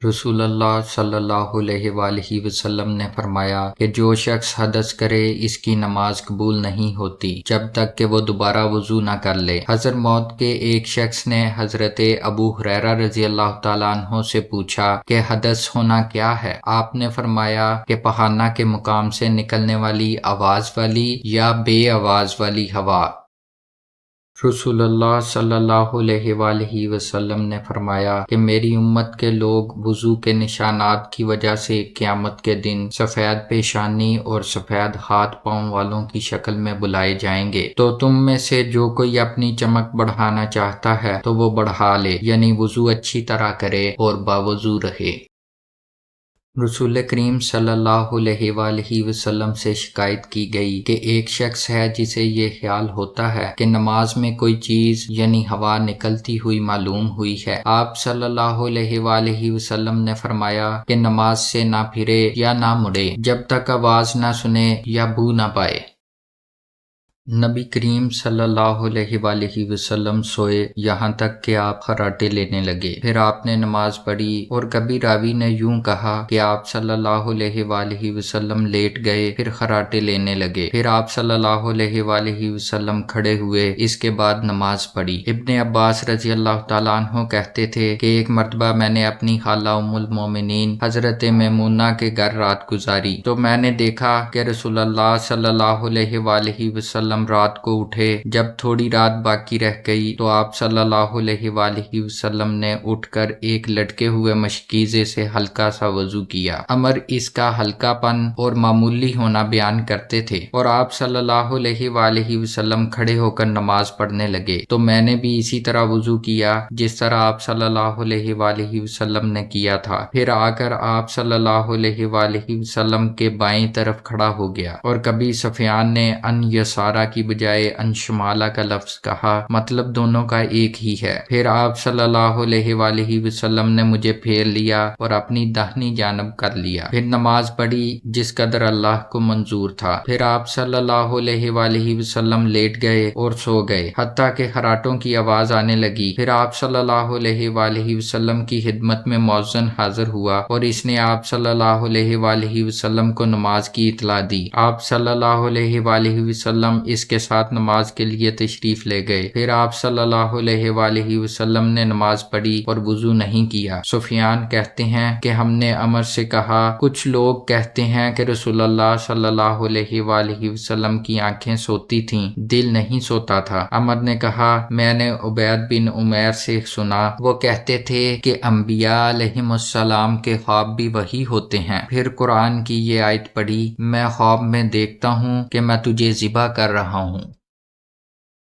رسول اللہ صلی اللہ علیہ وآلہ وسلم نے فرمایا کہ جو شخص حدث کرے اس کی نماز قبول نہیں ہوتی جب تک کہ وہ دوبارہ وضو نہ کر لے۔ حضر موت کے ایک شخص نے حضرت ابو ہریرہ رضی اللہ تعالیٰ عنہ سے پوچھا کہ حدث ہونا کیا ہے؟ آپ نے فرمایا کہ پخانہ کے مقام سے نکلنے والی آواز والی یا بے آواز والی ہوا۔ رسول اللہ صلی اللہ علیہ وآلہ وسلم نے فرمایا کہ میری امت کے لوگ وضو کے نشانات کی وجہ سے قیامت کے دن سفید پیشانی اور سفید ہاتھ پاؤں والوں کی شکل میں بلائے جائیں گے۔ تو تم میں سے جو کوئی اپنی چمک بڑھانا چاہتا ہے تو وہ بڑھا لے، یعنی وضو اچھی طرح کرے اور باوضو رہے۔ رسول کریم صلی اللہ علیہ وآلہ وسلم سے شکایت کی گئی کہ ایک شخص ہے جسے یہ خیال ہوتا ہے کہ نماز میں کوئی چیز یعنی ہوا نکلتی ہوئی معلوم ہوئی ہے۔ آپ صلی اللہ علیہ وآلہ وسلم نے فرمایا کہ نماز سے نہ پھرے یا نہ مڑے جب تک آواز نہ سنے یا بو نہ پائے۔ نبی کریم صلی اللہ علیہ وآلہ وسلم سوئے یہاں تک کہ آپ خراٹے لینے لگے، پھر آپ نے نماز پڑھی، اور کبھی راوی نے یوں کہا کہ آپ صلی اللہ علیہ وآلہ وسلم لیٹ گئے پھر خراٹے لینے لگے، پھر آپ صلی اللہ علیہ وآلہ وسلم کھڑے ہوئے، اس کے بعد نماز پڑھی۔ ابن عباس رضی اللہ تعالیٰ عنہ کہتے تھے کہ ایک مرتبہ میں نے اپنی خالہ ام المومنین حضرت میمونہ کے گھر رات گزاری تو میں نے دیکھا کہ رسول اللہ صلی اللہ علیہ وآلہ وسلم رات کو اٹھے۔ جب تھوڑی رات باقی رہ گئی تو آپ صلی اللہ علیہ وآلہ وسلم نے اٹھ کر ایک لٹکے ہوئے مشکیزے سے ہلکا سا وضو کیا۔ عمر اس کا ہلکا پن اور معمولی ہونا بیان کرتے تھے، اور آپ صلی اللہ علیہ وآلہ وسلم کھڑے ہو کر نماز پڑھنے لگے تو میں نے بھی اسی طرح وضو کیا جس طرح آپ صلی اللہ علیہ وآلہ وسلم نے کیا تھا۔ پھر آ کر آپ صلی اللہ علیہ وآلہ وسلم کے بائیں طرف کھڑا ہو گیا، اور کبھی سفیان نے ان یسارہ کی بجائے ان شمالہ کا لفظ کہا، مطلب دونوں کا ایک ہی ہے۔ پھر آپ صلی اللہ علیہ وآلہ وسلم نے مجھے پھیر لیا اور اپنی داہنی جانب کر لیا، پھر نماز پڑھی جس قدر اللہ کو منظور تھا۔ پھر آپ صلی اللہ علیہ وآلہ وسلم لیٹ گئے اور سو گئے حتیٰ کہ خراٹوں کی آواز آنے لگی۔ پھر آپ صلی اللہ علیہ وآلہ وسلم کی خدمت میں مؤذن حاضر ہوا اور اس نے آپ صلی اللہ علیہ وآلہ وسلم کو نماز کی اطلاع دی۔ آپ صلی اللہ علیہ وآلہ وسلم اس کے ساتھ نماز کے لیے تشریف لے گئے۔ پھر آپ صلی اللہ علیہ وآلہ وسلم نے نماز پڑھی اور وضو نہیں کیا۔ سفیان کہتے ہیں کہ ہم نے عمر سے کہا، کچھ لوگ کہتے ہیں کہ رسول اللہ صلی اللہ علیہ وآلہ وسلم کی آنکھیں سوتی تھیں، دل نہیں سوتا تھا۔ عمر نے کہا، میں نے عبید بن عمیر سے سنا، وہ کہتے تھے کہ انبیاء علیہم السلام کے خواب بھی وحی ہوتے ہیں۔ پھر قرآن کی یہ آیت پڑھی، میں خواب میں دیکھتا ہوں کہ میں تجھے ذبح کر رہا ہوں۔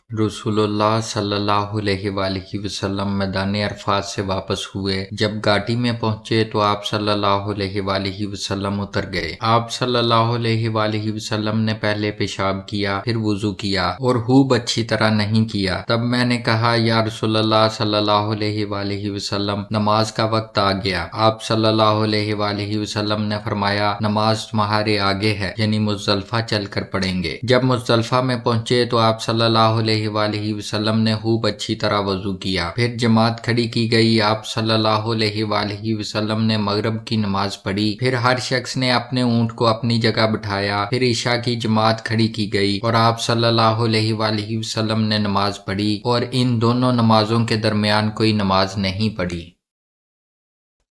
رسول اللہ صلی اللہ علیہ وآلہ وسلم میدان عرفات سے واپس ہوئے۔ جب گاٹی میں پہنچے تو آپ صلی اللہ علیہ وآلہ وسلم اتر گئے۔ آپ صلی اللہ علیہ وآلہ وسلم نے پہلے پیشاب کیا، پھر وضو کیا، اور خوب اچھی طرح نہیں کیا۔ تب میں نے کہا، یا رسول اللہ صلی اللہ علیہ وآلہ وسلم، نماز کا وقت آ گیا۔ آپ صلی اللہ علیہ وآلہ وسلم نے فرمایا، نماز تمہارے آگے ہے، یعنی مزدلفہ چل کر پڑھیں گے۔ جب مزدلفہ میں پہنچے تو آپ صلی اللہ علیہ وآلہ وسلم نے خوب اچھی طرح وضو کیا، پھر جماعت کھڑی کی گئی۔ آپ صلی اللہ علیہ وآلہ وسلم نے مغرب کی نماز پڑھی، پھر ہر شخص نے اپنے اونٹ کو اپنی جگہ بٹھایا، پھر عشاء کی جماعت کھڑی کی گئی اور آپ صلی اللہ علیہ وآلہ وسلم نے نماز پڑھی، اور ان دونوں نمازوں کے درمیان کوئی نماز نہیں پڑھی۔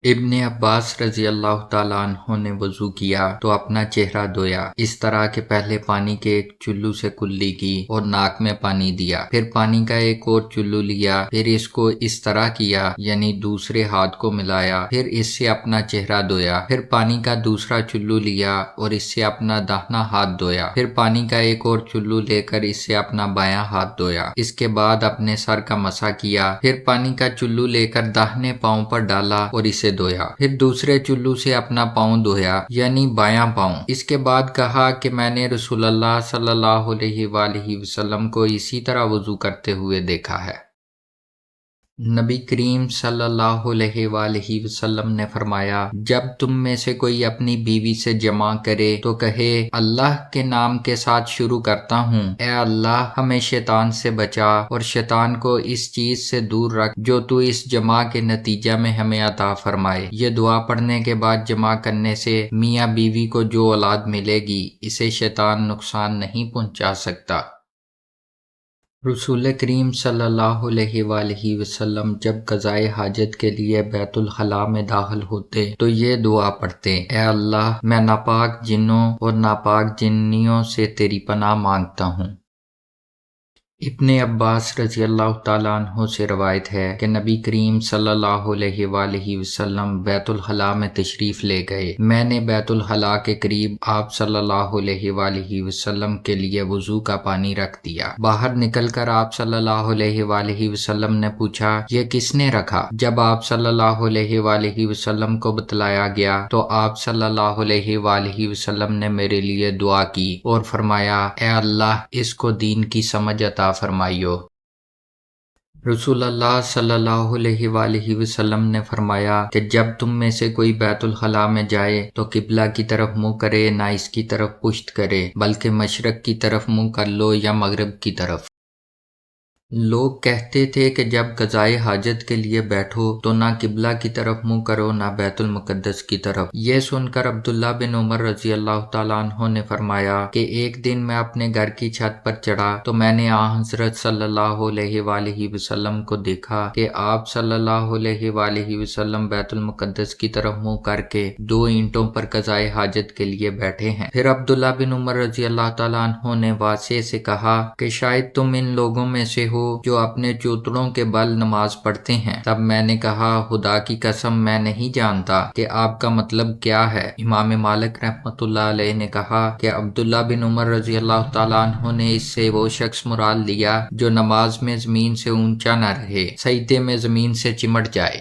ابن عباس رضی اللہ تعالیٰ عنہ نے وضو کیا تو اپنا چہرہ دھویا، اس طرح کہ پہلے پانی کے ایک چلو سے کلی کی اور ناک میں پانی دیا، پھر پانی کا ایک اور چلو لیا، پھر اس کو اس طرح کیا، یعنی دوسرے ہاتھ کو ملایا، پھر اس سے اپنا چہرہ دھویا، پھر پانی کا دوسرا چلو لیا اور اس سے اپنا داہنا ہاتھ دھویا، پھر پانی کا ایک اور چلو لے کر اس سے اپنا بایاں ہاتھ دھویا، اس کے بعد اپنے سر کا مسح کیا، پھر پانی کا چلو لے کر داہنے پاؤں پر ڈالا اور اسے دھویا، پھر دوسرے چلو سے اپنا پاؤں دھویا، یعنی بایاں پاؤں۔ اس کے بعد کہا کہ میں نے رسول اللہ صلی اللہ علیہ وآلہ وسلم کو اسی طرح وضو کرتے ہوئے دیکھا ہے۔ نبی کریم صلی اللہ علیہ وآلہ وسلم نے فرمایا، جب تم میں سے کوئی اپنی بیوی سے جمع کرے تو کہے، اللہ کے نام کے ساتھ شروع کرتا ہوں، اے اللہ ہمیں شیطان سے بچا اور شیطان کو اس چیز سے دور رکھ جو تو اس جمع کے نتیجہ میں ہمیں عطا فرمائے۔ یہ دعا پڑھنے کے بعد جمع کرنے سے میاں بیوی کو جو اولاد ملے گی اسے شیطان نقصان نہیں پہنچا سکتا۔ رسول کریم صلی اللہ علیہ وآلہ وسلم جب قضائے حاجت کے لیے بیت الخلاء میں داخل ہوتے تو یہ دعا پڑھتے، اے اللہ میں ناپاک جنوں اور ناپاک جنیوں سے تیری پناہ مانگتا ہوں۔ ابن عباس رضی اللہ تعالیٰ عنہ سے روایت ہے کہ نبی کریم صلی اللہ علیہ وآلہ وسلم بیت الخلاء میں تشریف لے گئے۔ میں نے بیت الخلاء کے قریب آپ صلی اللہ علیہ وآلہ وسلم کے لیے وضو کا پانی رکھ دیا۔ باہر نکل کر آپ صلی اللہ علیہ وآلہ وسلم نے پوچھا، یہ کس نے رکھا؟ جب آپ صلی اللہ علیہ وآلہ وسلم کو بتلایا گیا تو آپ صلی اللہ علیہ وآلہ وسلم نے میرے لیے دعا کی اور فرمایا، اے اللہ اس کو دین کی سمجھ عطا فرمائیو۔ رسول اللہ صلی اللہ علیہ وآلہ وسلم نے فرمایا کہ جب تم میں سے کوئی بیت الخلاء میں جائے تو قبلہ کی طرف منہ کرے نہ اس کی طرف پشت کرے، بلکہ مشرق کی طرف منہ کر لو یا مغرب کی طرف۔ لوگ کہتے تھے کہ جب قضائے حاجت کے لیے بیٹھو تو نہ قبلہ کی طرف منہ کرو نہ بیت المقدس کی طرف۔ یہ سن کر عبداللہ بن عمر رضی اللہ تعالیٰ عنہ نے فرمایا کہ ایک دن میں اپنے گھر کی چھت پر چڑھا تو میں نے حضرت صلی اللہ علیہ وآلہ وسلم کو دیکھا کہ آپ صلی اللہ علیہ وآلہ وسلم بیت المقدس کی طرف منہ کر کے 2 اینٹوں پر قضائے حاجت کے لیے بیٹھے ہیں۔ پھر عبداللہ بن عمر رضی اللہ تعالیٰ عنہ نے واضح سے کہا کہ شاید تم ان لوگوں میں سے ہو جو اپنے چوتڑوں کے بل نماز پڑھتے ہیں۔ تب میں نے کہا، خدا کی قسم میں نہیں جانتا کہ آپ کا مطلب کیا ہے۔ امام مالک رحمۃ اللہ علیہ نے کہا کہ عبداللہ بن عمر رضی اللہ تعالیٰ عنہ نے اس سے وہ شخص مراد لیا جو نماز میں زمین سے اونچا نہ رہے، سجدے میں زمین سے چمٹ جائے۔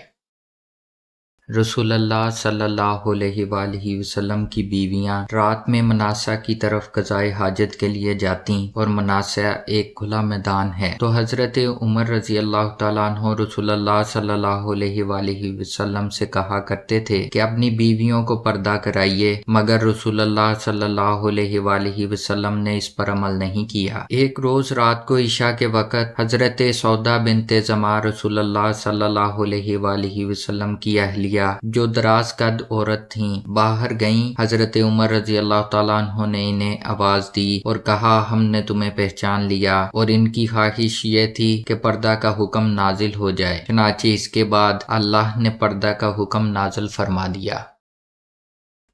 رسول اللہ صلی اللہ علیہ وآلہ وسلم کی بیویاں رات میں مناسہ کی طرف قضائے حاجت کے لیے جاتیں اور مناسہ ایک کھلا میدان ہے، تو حضرت عمر رضی اللہ تعالیٰ عنہ رسول اللہ صلی اللہ علیہ وآلہ وسلم سے کہا کرتے تھے کہ اپنی بیویوں کو پردہ کرائیے، مگر رسول اللہ صلی اللہ علیہ وآلہ وسلم نے اس پر عمل نہیں کیا۔ ایک روز رات کو عشاء کے وقت حضرت سودا بنت زمعہ رسول اللہ صلی اللہ علیہ وآلہ وسلم کی اہلیہ جو دراز قد عورت تھیں باہر گئیں۔ حضرت عمر رضی اللہ تعالیٰ عنہ نے انہیں آواز دی اور کہا، ہم نے تمہیں پہچان لیا، اور ان کی خواہش یہ تھی کہ پردہ کا حکم نازل ہو جائے، چنانچہ اس کے بعد اللہ نے پردہ کا حکم نازل فرما دیا۔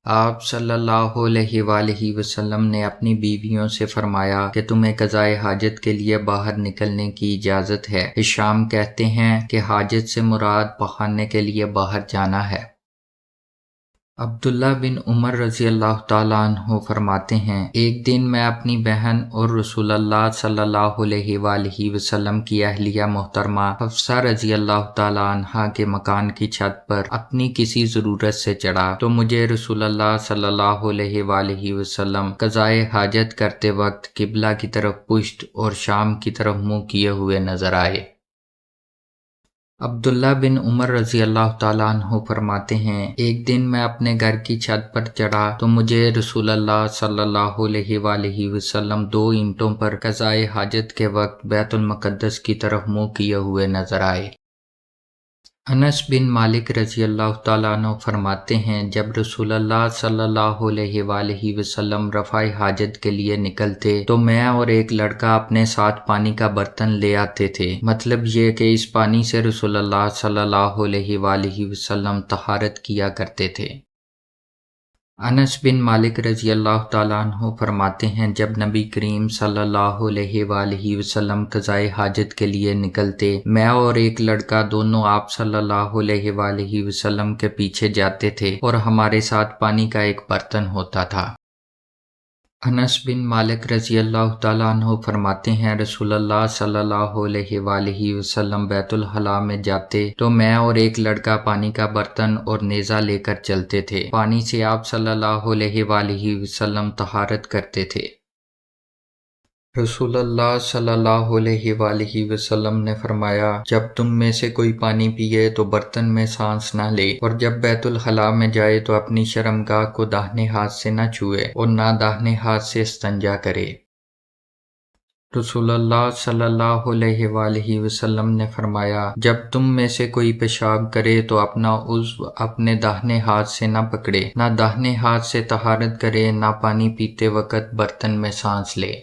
آپ صلی اللہ علیہ وآلہ وسلم نے اپنی بیویوں سے فرمایا کہ تمہیں قضائے حاجت کے لیے باہر نکلنے کی اجازت ہے۔ ہشام کہتے ہیں کہ حاجت سے مراد پخانے کے لیے باہر جانا ہے۔ عبداللہ بن عمر رضی اللہ تعالیٰ عنہ فرماتے ہیں، ایک دن میں اپنی بہن اور رسول اللہ صلی اللہ علیہ وآلہ وسلم کی اہلیہ محترمہ حفصہ رضی اللہ تعالیٰ عنہا کے مکان کی چھت پر اپنی کسی ضرورت سے چڑھا تو مجھے رسول اللہ صلی اللہ علیہ وآلہ وسلم قضائے حاجت کرتے وقت قبلہ کی طرف پشت اور شام کی طرف منہ کیے ہوئے نظر آئے۔ عبداللہ بن عمر رضی اللہ تعالیٰ عنہ فرماتے ہیں، ایک دن میں اپنے گھر کی چھت پر چڑھا تو مجھے رسول اللہ صلی اللہ علیہ وآلہ وسلم 2 اینٹوں پر قضائے حاجت کے وقت بیت المقدس کی طرف منہ کیے ہوئے نظر آئے۔ انس بن مالک رضی اللہ تعالیٰ عنہ فرماتے ہیں، جب رسول اللہ صلی اللہ علیہ وآلہ وسلم رفع حاجت کے لیے نکلتے تو میں اور ایک لڑکا اپنے ساتھ پانی کا برتن لے آتے تھے، مطلب یہ کہ اس پانی سے رسول اللہ صلی اللہ علیہ وآلہ وسلم طہارت کیا کرتے تھے۔ انس بن مالک رضی اللہ تعالیٰ عنہ فرماتے ہیں، جب نبی کریم صلی اللہ علیہ وآلہ وسلم قضائے حاجت کے لیے نکلتے، میں اور ایک لڑکا دونوں آپ صلی اللہ علیہ وآلہ وسلم کے پیچھے جاتے تھے اور ہمارے ساتھ پانی کا ایک برتن ہوتا تھا۔ انس بن مالک رضی اللہ تعالیٰ عنہ فرماتے ہیں، رسول اللہ صلی اللہ علیہ وآلہ وسلم بیت الخلاء میں جاتے تو میں اور ایک لڑکا پانی کا برتن اور نیزہ لے کر چلتے تھے، پانی سے آپ صلی اللہ علیہ وآلہ وسلم طہارت کرتے تھے۔ رسول اللہ صلی اللہ علیہ وآلہ وسلم نے فرمایا، جب تم میں سے کوئی پانی پیے تو برتن میں سانس نہ لے، اور جب بیت الخلاء میں جائے تو اپنی شرمگاہ کو داہنے ہاتھ سے نہ چھوئے اور نہ داہنے ہاتھ سے استنجا کرے۔ رسول اللہ صلی اللہ علیہ وآلہ وسلم نے فرمایا، جب تم میں سے کوئی پیشاب کرے تو اپنا عضو اپنے داہنے ہاتھ سے نہ پکڑے، نہ داہنے ہاتھ سے طہارت کرے، نہ پانی پیتے وقت برتن میں سانس لے۔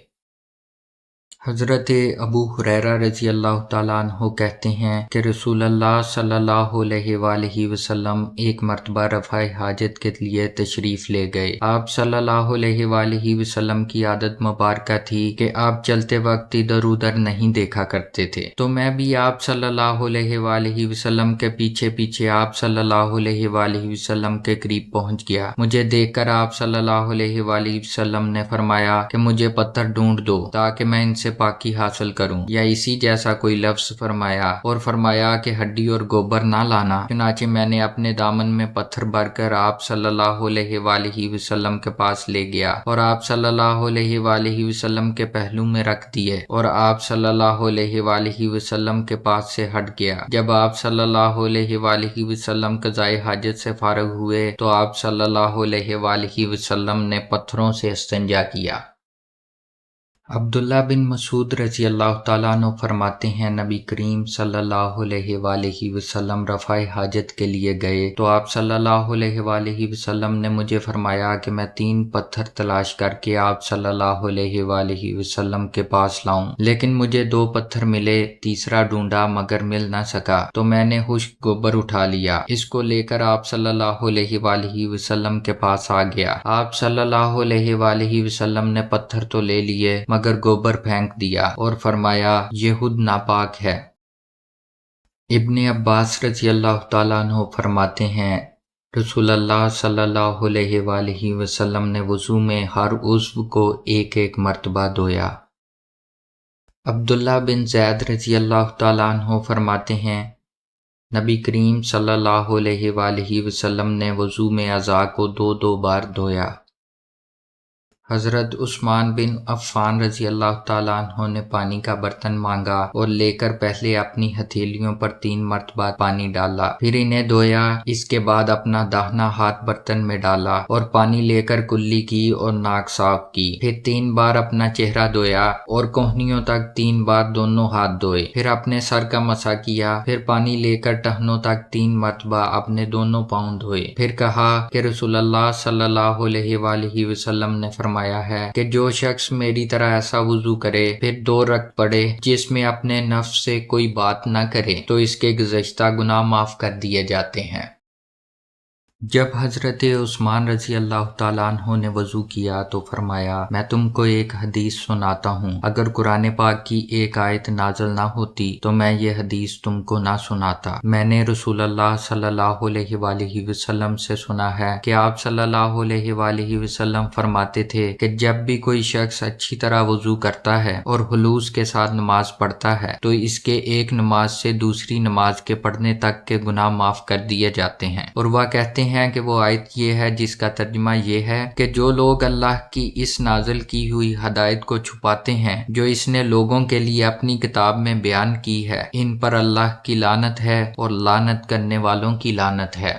حضرت ابو ہریرہ رضی اللہ تعالیٰ عنہ کہتے ہیں کہ رسول اللہ صلی اللہ علیہ وآلہ وسلم ایک مرتبہ رفع حاجت کے لیے تشریف لے گئے۔ آپ صلی اللہ علیہ وآلہ وسلم کی عادت مبارکہ تھی کہ آپ چلتے وقت ادھر ادھر نہیں دیکھا کرتے تھے، تو میں بھی آپ صلی اللہ علیہ وآلہ وسلم کے پیچھے پیچھے آپ صلی اللہ علیہ وآلہ وسلم کے قریب پہنچ گیا۔ مجھے دیکھ کر آپ صلی اللہ علیہ وآلہ وسلم نے فرمایا کہ مجھے پتھر ڈھونڈ دو تاکہ میں ان سے پاکی حاصل کروں، یا اسی جیسا کوئی لفظ فرمایا، اور فرمایا کہ ہڈی اور گوبر نہ لانا۔ چنانچہ میں نے اپنے دامن میں پتھر بھر کر آپ صلی اللہ علیہ وآلہ وسلم کے پاس لے گیا اور آپ صلی اللہ علیہ وآلہ وسلم کے پہلو میں رکھ دیے، اور آپ صلی اللہ علیہ وآلہ وسلم کے پاس سے ہٹ گیا۔ جب آپ صلی اللہ علیہ وآلہ وسلم قضائے حاجت سے فارغ ہوئے تو آپ صلی اللہ علیہ وآلہ وسلم نے پتھروں سے استنجا کیا۔ عبداللہ بن مسعود رضی اللہ تعالیٰ عنہ فرماتے ہیں، نبی کریم صلی اللہ علیہ وآلہ وسلم رفع حاجت کے لیے گئے تو آپ صلی اللہ علیہ وآلہ وسلم نے مجھے فرمایا کہ میں 3 پتھر تلاش کر کے آپ صلی اللہ علیہ وآلہ وسلم کے پاس لاؤں، لیکن مجھے 2 پتھر ملے، تیسرا ڈھونڈا مگر مل نہ سکا، تو میں نے خشک گوبر اٹھا لیا، اس کو لے کر آپ صلی اللہ علیہ وآلہ وسلم کے پاس آ گیا۔ آپ صلی اللہ علیہ وآلہ وسلم نے پتھر تو لے لیے مگر گوبر پھینک دیا اور فرمایا، یہ خود ناپاک ہے۔ ابن عباس رضی اللہ تعالیٰ عنہ فرماتے ہیں، رسول اللہ صلی اللہ علیہ وآلہ وسلم نے وضو میں ہر عضو کو ایک ایک مرتبہ دھویا۔ عبداللہ بن زید رضی اللہ تعالیٰ عنہ فرماتے ہیں، نبی کریم صلی اللہ علیہ وآلہ وسلم نے وضو میں اعضاء کو 2 بار دھویا۔ حضرت عثمان بن عفان رضی اللہ تعالیٰ عنہ نے پانی کا برتن مانگا اور لے کر پہلے اپنی ہتھیلیوں پر 3 مرتبہ پانی ڈالا، پھر انہیں دھویا، اس کے بعد اپنا داہنا ہاتھ برتن میں ڈالا اور پانی لے کر کلی کی اور ناک صاف کی، پھر 3 بار اپنا چہرہ دھویا اور کہنیوں تک 3 بار دونوں ہاتھ دھوئے، پھر اپنے سر کا مسح کیا، پھر پانی لے کر ٹہنوں تک 3 مرتبہ اپنے دونوں پاؤں دھوئے، پھر کہا کہ رسول اللہ صلی اللہ علیہ وآلہ وسلم نے فرمایا ہے کہ جو شخص میری طرح ایسا وضو کرے پھر 2 رکعت پڑھے جس میں اپنے نفس سے کوئی بات نہ کرے تو اس کے گزشتہ گناہ معاف کر دیے جاتے ہیں۔ جب حضرت عثمان رضی اللہ تعالیٰ عنہ نے وضو کیا تو فرمایا، میں تم کو ایک حدیث سناتا ہوں، اگر قرآن پاک کی ایک آیت نازل نہ ہوتی تو میں یہ حدیث تم کو نہ سناتا۔ میں نے رسول اللہ صلی اللہ علیہ وآلہ وسلم سے سنا ہے کہ آپ صلی اللہ علیہ وآلہ وسلم فرماتے تھے کہ جب بھی کوئی شخص اچھی طرح وضو کرتا ہے اور خلوص کے ساتھ نماز پڑھتا ہے تو اس کے ایک نماز سے دوسری نماز کے پڑھنے تک کے گناہ معاف کر دیے جاتے ہیں۔ اور وہ کہتے ہیں کہ وہ آیت یہ ہے جس کا ترجمہ یہ ہے کہ جو لوگ اللہ کی اس نازل کی ہوئی ہدایت کو چھپاتے ہیں جو اس نے لوگوں کے لیے اپنی کتاب میں بیان کی ہے، ان پر اللہ کی لعنت ہے اور لعنت کرنے والوں کی لعنت ہے۔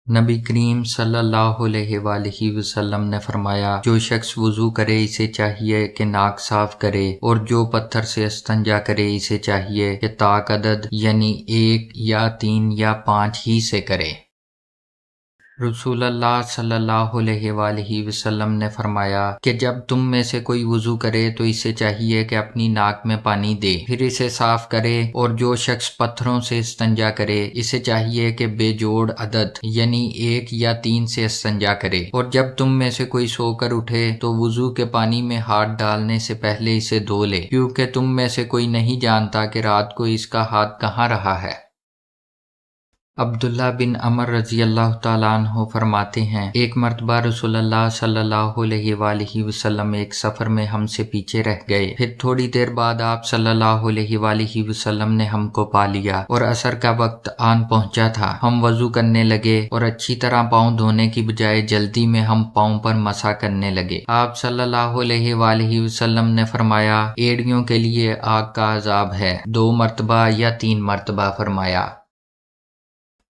نبی کریم صلی اللہ علیہ وآلہ وسلم نے فرمایا، جو شخص وضو کرے اسے چاہیے کہ ناک صاف کرے، اور جو پتھر سے استنجا کرے اسے چاہیے کہ طاق عدد یعنی 1 یا 3 یا 5 ہی سے کرے۔ رسول اللہ صلی اللہ علیہ وآلہ وسلم نے فرمایا کہ جب تم میں سے کوئی وضو کرے تو اسے چاہیے کہ اپنی ناک میں پانی دے، پھر اسے صاف کرے، اور جو شخص پتھروں سے استنجا کرے اسے چاہیے کہ بے جوڑ عدد یعنی 1 یا 3 سے استنجا کرے، اور جب تم میں سے کوئی سو کر اٹھے تو وضو کے پانی میں ہاتھ ڈالنے سے پہلے اسے دھو لے، کیونکہ تم میں سے کوئی نہیں جانتا کہ رات کو اس کا ہاتھ کہاں رہا ہے۔ عبداللہ بن عمر رضی اللہ تعالیٰ عنہ فرماتے ہیں، ایک مرتبہ رسول اللہ صلی اللہ علیہ وآلہ وسلم ایک سفر میں ہم سے پیچھے رہ گئے، پھر تھوڑی دیر بعد آپ صلی اللہ علیہ وآلہ وسلم نے ہم کو پا لیا اور عصر کا وقت آن پہنچا تھا۔ ہم وضو کرنے لگے اور اچھی طرح پاؤں دھونے کی بجائے جلدی میں ہم پاؤں پر مسح کرنے لگے۔ آپ صلی اللہ علیہ وآلہ وسلم نے فرمایا، ایڑیوں کے لیے آگ کا عذاب ہے، 2 مرتبہ یا 3 مرتبہ فرمایا۔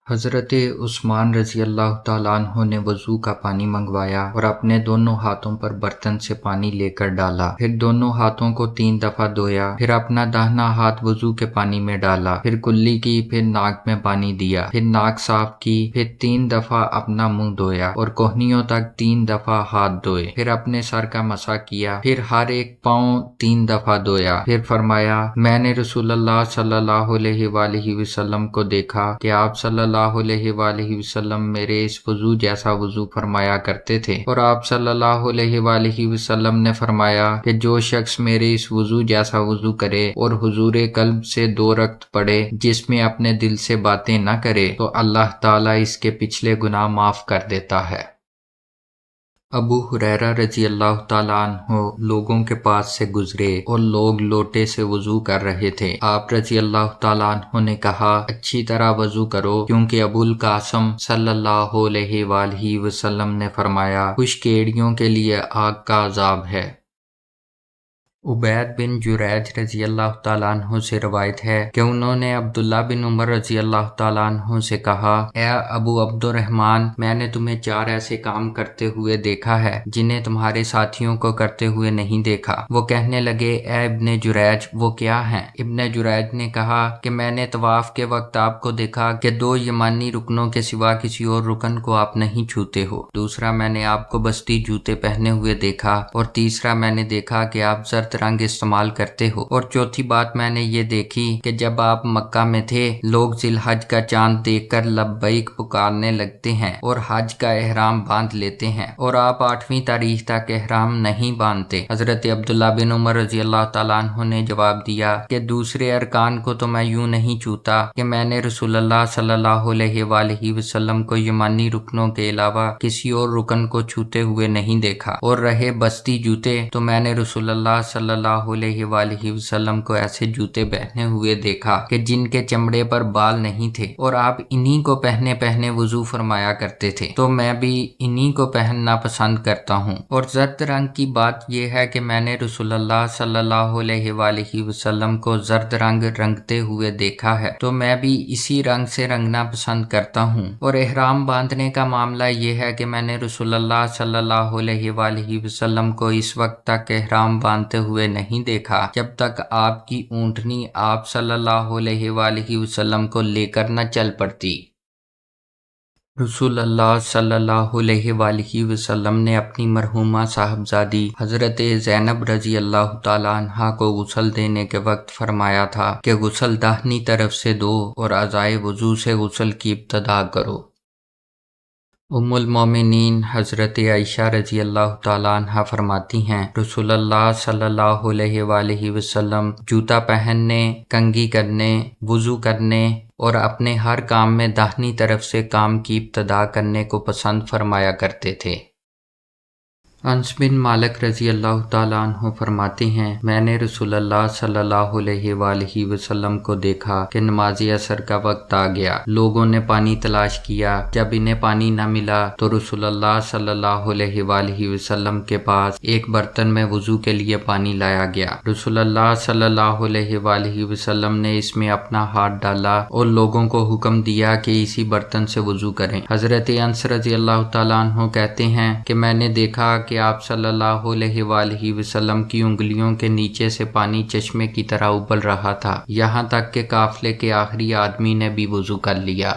حضرت عثمان رضی اللہ تعالیٰ عنہ نے وضو کا پانی منگوایا اور اپنے دونوں ہاتھوں پر برتن سے پانی لے کر ڈالا، پھر دونوں ہاتھوں کو 3 دفعہ دھویا، پھر اپنا داہنا ہاتھ وضو کے پانی میں ڈالا، پھر کلی کی، پھر ناک میں پانی دیا، پھر ناک صاف کی، پھر 3 دفعہ اپنا منہ دھویا اور کوہنیوں تک 3 دفعہ ہاتھ دھوئے، پھر اپنے سر کا مسح کیا، پھر ہر ایک پاؤں 3 دفعہ دھویا، پھر فرمایا، میں نے رسول اللہ صلی اللہ علیہ وآلہ وسلم کو دیکھا کہ آپ صلی اللہ علیہ وآلہ وسلم میرے اس وضو جیسا وضو فرمایا کرتے تھے، اور آپ صلی اللہ علیہ وآلہ وسلم نے فرمایا کہ جو شخص میرے اس وضو جیسا وضو کرے اور حضور قلب سے 2 رکعت پڑھے جس میں اپنے دل سے باتیں نہ کرے تو اللہ تعالیٰ اس کے پچھلے گناہ معاف کر دیتا ہے۔ ابو ہریرہ رضی اللہ تعالیٰ عنہ لوگوں کے پاس سے گزرے اور لوگ لوٹے سے وضو کر رہے تھے۔ آپ رضی اللہ تعالیٰ عنہ نے کہا، اچھی طرح وضو کرو، کیونکہ ابو القاسم صلی اللہ علیہ وآلہ وسلم نے فرمایا، خشک ایڑیوں کے لیے آگ کا عذاب ہے۔ عبید بن جریج رضی اللہ تعالیٰ عنہ سے روایت ہے کہ انہوں نے عبداللہ بن عمر رضی اللہ تعالیٰ عنہ سے کہا، اے ابو عبد الرحمن، میں نے تمہیں 4 ایسے کام کرتے ہوئے دیکھا ہے جنہیں تمہارے ساتھیوں کو کرتے ہوئے نہیں دیکھا۔ وہ کہنے لگے، اے ابن جریج، وہ کیا ہیں؟ ابن جریج نے کہا کہ میں نے طواف کے وقت آپ کو دیکھا کہ 2 یمانی رکنوں کے سوا کسی اور رکن کو آپ نہیں چھوتے ہو۔ دوسرا، میں نے آپ کو بستی جوتے پہنے ہوئے دیکھا، اور تیسرا، میں نے دیکھا کہ آپ زرد رنگ استعمال کرتے ہو، اور چوتھی بات میں نے یہ دیکھی کہ جب آپ مکہ میں تھے لوگ ذی الحج کا چاند دیکھ کر لبیک پکارنے لگتے ہیں اور حج کا احرام باندھ لیتے ہیں، اور آپ 8ویں تاریخ تک احرام نہیں باندھتے۔ حضرت عبداللہ بن عمر رضی اللہ تعالیٰ عنہ نے جواب دیا کہ دوسرے ارکان کو تو میں یوں نہیں چھوتا کہ میں نے رسول اللہ صلی اللہ علیہ وآلہ وسلم کو یمانی رکنوں کے علاوہ کسی اور رکن کو چھوتے ہوئے نہیں دیکھا، اور رہے بستی جوتے تو میں نے رسول اللہ صلی اللہ علیہ وآلہ وسلم کو ایسے جوتے پہنے ہوئے دیکھا کہ جن کے چمڑے پر بال نہیں تھے، اور آپ انہی کو پہنے وضو فرمایا کرتے تھے، تو میں بھی انہی کو پہننا پسند کرتا ہوں۔ اور زرد رنگ کی بات یہ ہے کہ میں نے رسول اللہ صلی اللہ علیہ وآلہ وسلم کو زرد رنگ رنگتے ہوئے دیکھا ہے، تو میں بھی اسی رنگ سے رنگنا پسند کرتا ہوں۔ اور احرام باندھنے کا معاملہ یہ ہے کہ میں نے رسول اللہ صلی اللہ علیہ وآلہ وسلم کو اس وقت تک احرام باندھتے ہوئے نہیں دیکھا جب تک آپ کی اونٹنی آپ صلی اللہ علیہ وآلہ وسلم کو لے کر نہ چل پڑتی۔ رسول اللہ صلی اللہ علیہ وآلہ وسلم نے اپنی مرحومہ صاحبزادی حضرت زینب رضی اللہ تعالیٰ عنہا کو غسل دینے کے وقت فرمایا تھا کہ غسل داہنی طرف سے دو اور اعضائے وضو سے غسل کی ابتدا کرو۔ ام المومنین حضرت عائشہ رضی اللہ تعالیٰ عنہ فرماتی ہیں، رسول اللہ صلی اللہ علیہ وآلہ وسلم جوتا پہننے، کنگھی کرنے، وضو کرنے اور اپنے ہر کام میں داہنی طرف سے کام کی ابتدا کرنے کو پسند فرمایا کرتے تھے۔ انس بن مالک رضی اللہ تعالیٰ عنہ فرماتے ہیں، میں نے رسول اللہ صلی اللہ علیہ وآلہ وسلم کو دیکھا کہ نماز عصر کا وقت آ گیا۔ لوگوں نے پانی تلاش کیا، جب انہیں پانی نہ ملا تو رسول اللہ صلی اللہ علیہ وآلہ وسلم کے پاس ایک برتن میں وضو کے لیے پانی لایا گیا۔ رسول اللہ صلی اللہ علیہ وآلہ وسلم نے اس میں اپنا ہاتھ ڈالا اور لوگوں کو حکم دیا کہ اسی برتن سے وضو کریں۔ حضرت انس رضی اللہ تعالیٰ عنہ کہتے ہیں کہ میں نے دیکھا کہ آپ صلی اللہ علیہ وآلہ وسلم کی انگلیوں کے نیچے سے پانی چشمے کی طرح ابل رہا تھا، یہاں تک کہ قافلے کے آخری آدمی نے بھی وضو کر لیا۔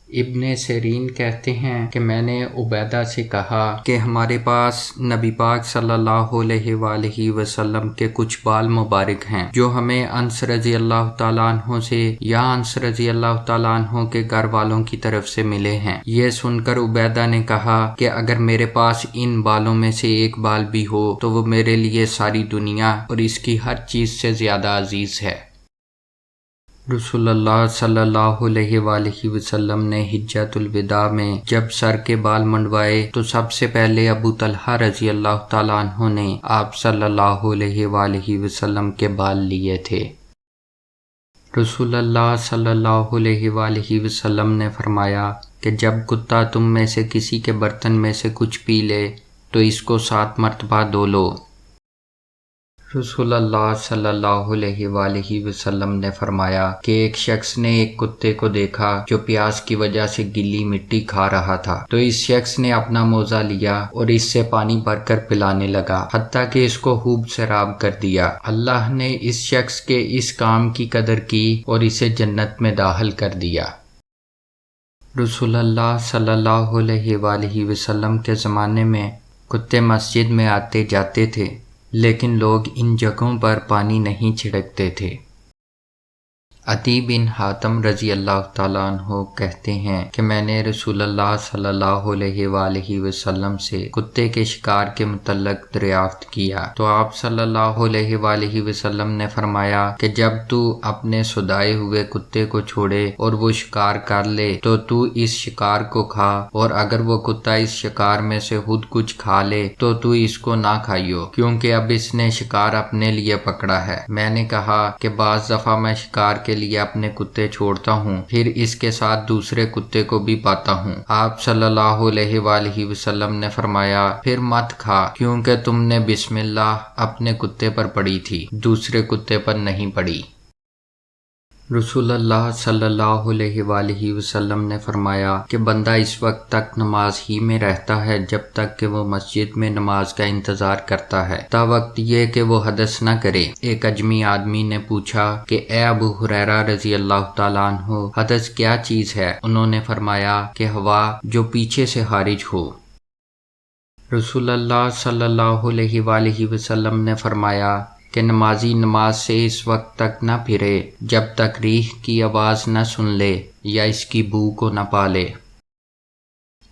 ابن سیرین کہتے ہیں کہ میں نے عبیدہ سے کہا کہ ہمارے پاس نبی پاک صلی اللہ علیہ وآلہ وسلم کے کچھ بال مبارک ہیں جو ہمیں انس رضی اللہ تعالیٰ عنہ سے یا انس رضی اللہ تعالیٰ عنہ کے گھر والوں کی طرف سے ملے ہیں۔ یہ سن کر عبیدہ نے کہا کہ اگر میرے پاس ان بالوں میں سے ایک بال بھی ہو تو وہ میرے لیے ساری دنیا اور اس کی ہر چیز سے زیادہ عزیز ہے۔ رسول اللہ صلی اللہ علیہ وآلہ وسلم نے حجۃ الوداع میں جب سر کے بال منڈوائے تو سب سے پہلے ابو طلحہ رضی اللہ تعالیٰ عنہ نے آپ صلی اللہ علیہ وآلہ وسلم کے بال لیے تھے۔ رسول اللہ صلی اللہ علیہ وآلہ وسلم نے فرمایا کہ جب کتا تم میں سے کسی کے برتن میں سے کچھ پی لے تو اس کو 7 مرتبہ دھو لو۔ رسول اللہ صلی اللہ علیہ وآلہ وسلم نے فرمایا کہ ایک شخص نے ایک کتے کو دیکھا جو پیاس کی وجہ سے گیلی مٹی کھا رہا تھا، تو اس شخص نے اپنا موزہ لیا اور اس سے پانی بھر کر پلانے لگا حتیٰ کہ اس کو خوب سیراب کر دیا۔ اللہ نے اس شخص کے اس کام کی قدر کی اور اسے جنت میں داخل کر دیا۔ رسول اللہ صلی اللہ علیہ وآلہ وسلم کے زمانے میں کتے مسجد میں آتے جاتے تھے، لیکن لوگ ان جگہوں پر پانی نہیں چھڑکتے تھے۔ عدی بن حاتم رضی اللہ تعالیٰ عنہ کہتے ہیں کہ میں نے رسول اللہ صلی اللہ علیہ وآلہ وسلم سے کتے کے شکار کے متعلق دریافت کیا تو آپ صلی اللہ علیہ وآلہ وسلم نے فرمایا کہ جب تو اپنے سدائے ہوئے کتے کو چھوڑے اور وہ شکار کر لے تو تو اس شکار کو کھا، اور اگر وہ کتا اس شکار میں سے خود کچھ کھا لے تو تو اس کو نہ کھائیو، کیونکہ اب اس نے شکار اپنے لیے پکڑا ہے۔ میں نے کہا کہ بعض دفعہ میں شکار کے لیے اپنے کتے چھوڑتا ہوں، پھر اس کے ساتھ دوسرے کتے کو بھی پاتا ہوں۔ آپ صلی اللہ علیہ وآلہ وسلم نے فرمایا پھر مت کھا، کیونکہ تم نے بسم اللہ اپنے کتے پر پڑھی تھی، دوسرے کتے پر نہیں پڑھی۔ رسول اللہ صلی اللہ علیہ وآلہ وسلم نے فرمایا کہ بندہ اس وقت تک نماز ہی میں رہتا ہے جب تک کہ وہ مسجد میں نماز کا انتظار کرتا ہے، تا وقت یہ کہ وہ حدث نہ کرے۔ ایک اجمی آدمی نے پوچھا کہ اے ابو ہریرہ رضی اللہ تعالیٰ عنہ، حدث کیا چیز ہے؟ انہوں نے فرمایا کہ ہوا جو پیچھے سے خارج ہو۔ رسول اللہ صلی اللہ علیہ وآلہ وسلم نے فرمایا کہ نمازی نماز سے اس وقت تک نہ پھرے جب تک ریح کی آواز نہ سن لے یا اس کی بو کو نہ پالے۔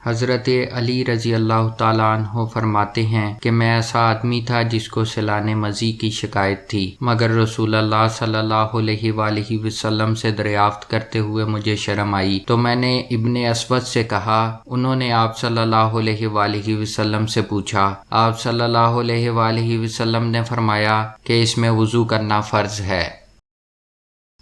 حضرت علی رضی اللہ تعالیٰ عنہ فرماتے ہیں کہ میں ایسا آدمی تھا جس کو سیلان مزی کی شکایت تھی، مگر رسول اللہ صلی اللہ علیہ وآلہ وسلم سے دریافت کرتے ہوئے مجھے شرم آئی تو میں نے ابن اسود سے کہا۔ انہوں نے آپ صلی اللہ علیہ وآلہ وسلم سے پوچھا۔ آپ صلی اللہ علیہ وآلہ وسلم نے فرمایا کہ اس میں وضو کرنا فرض ہے۔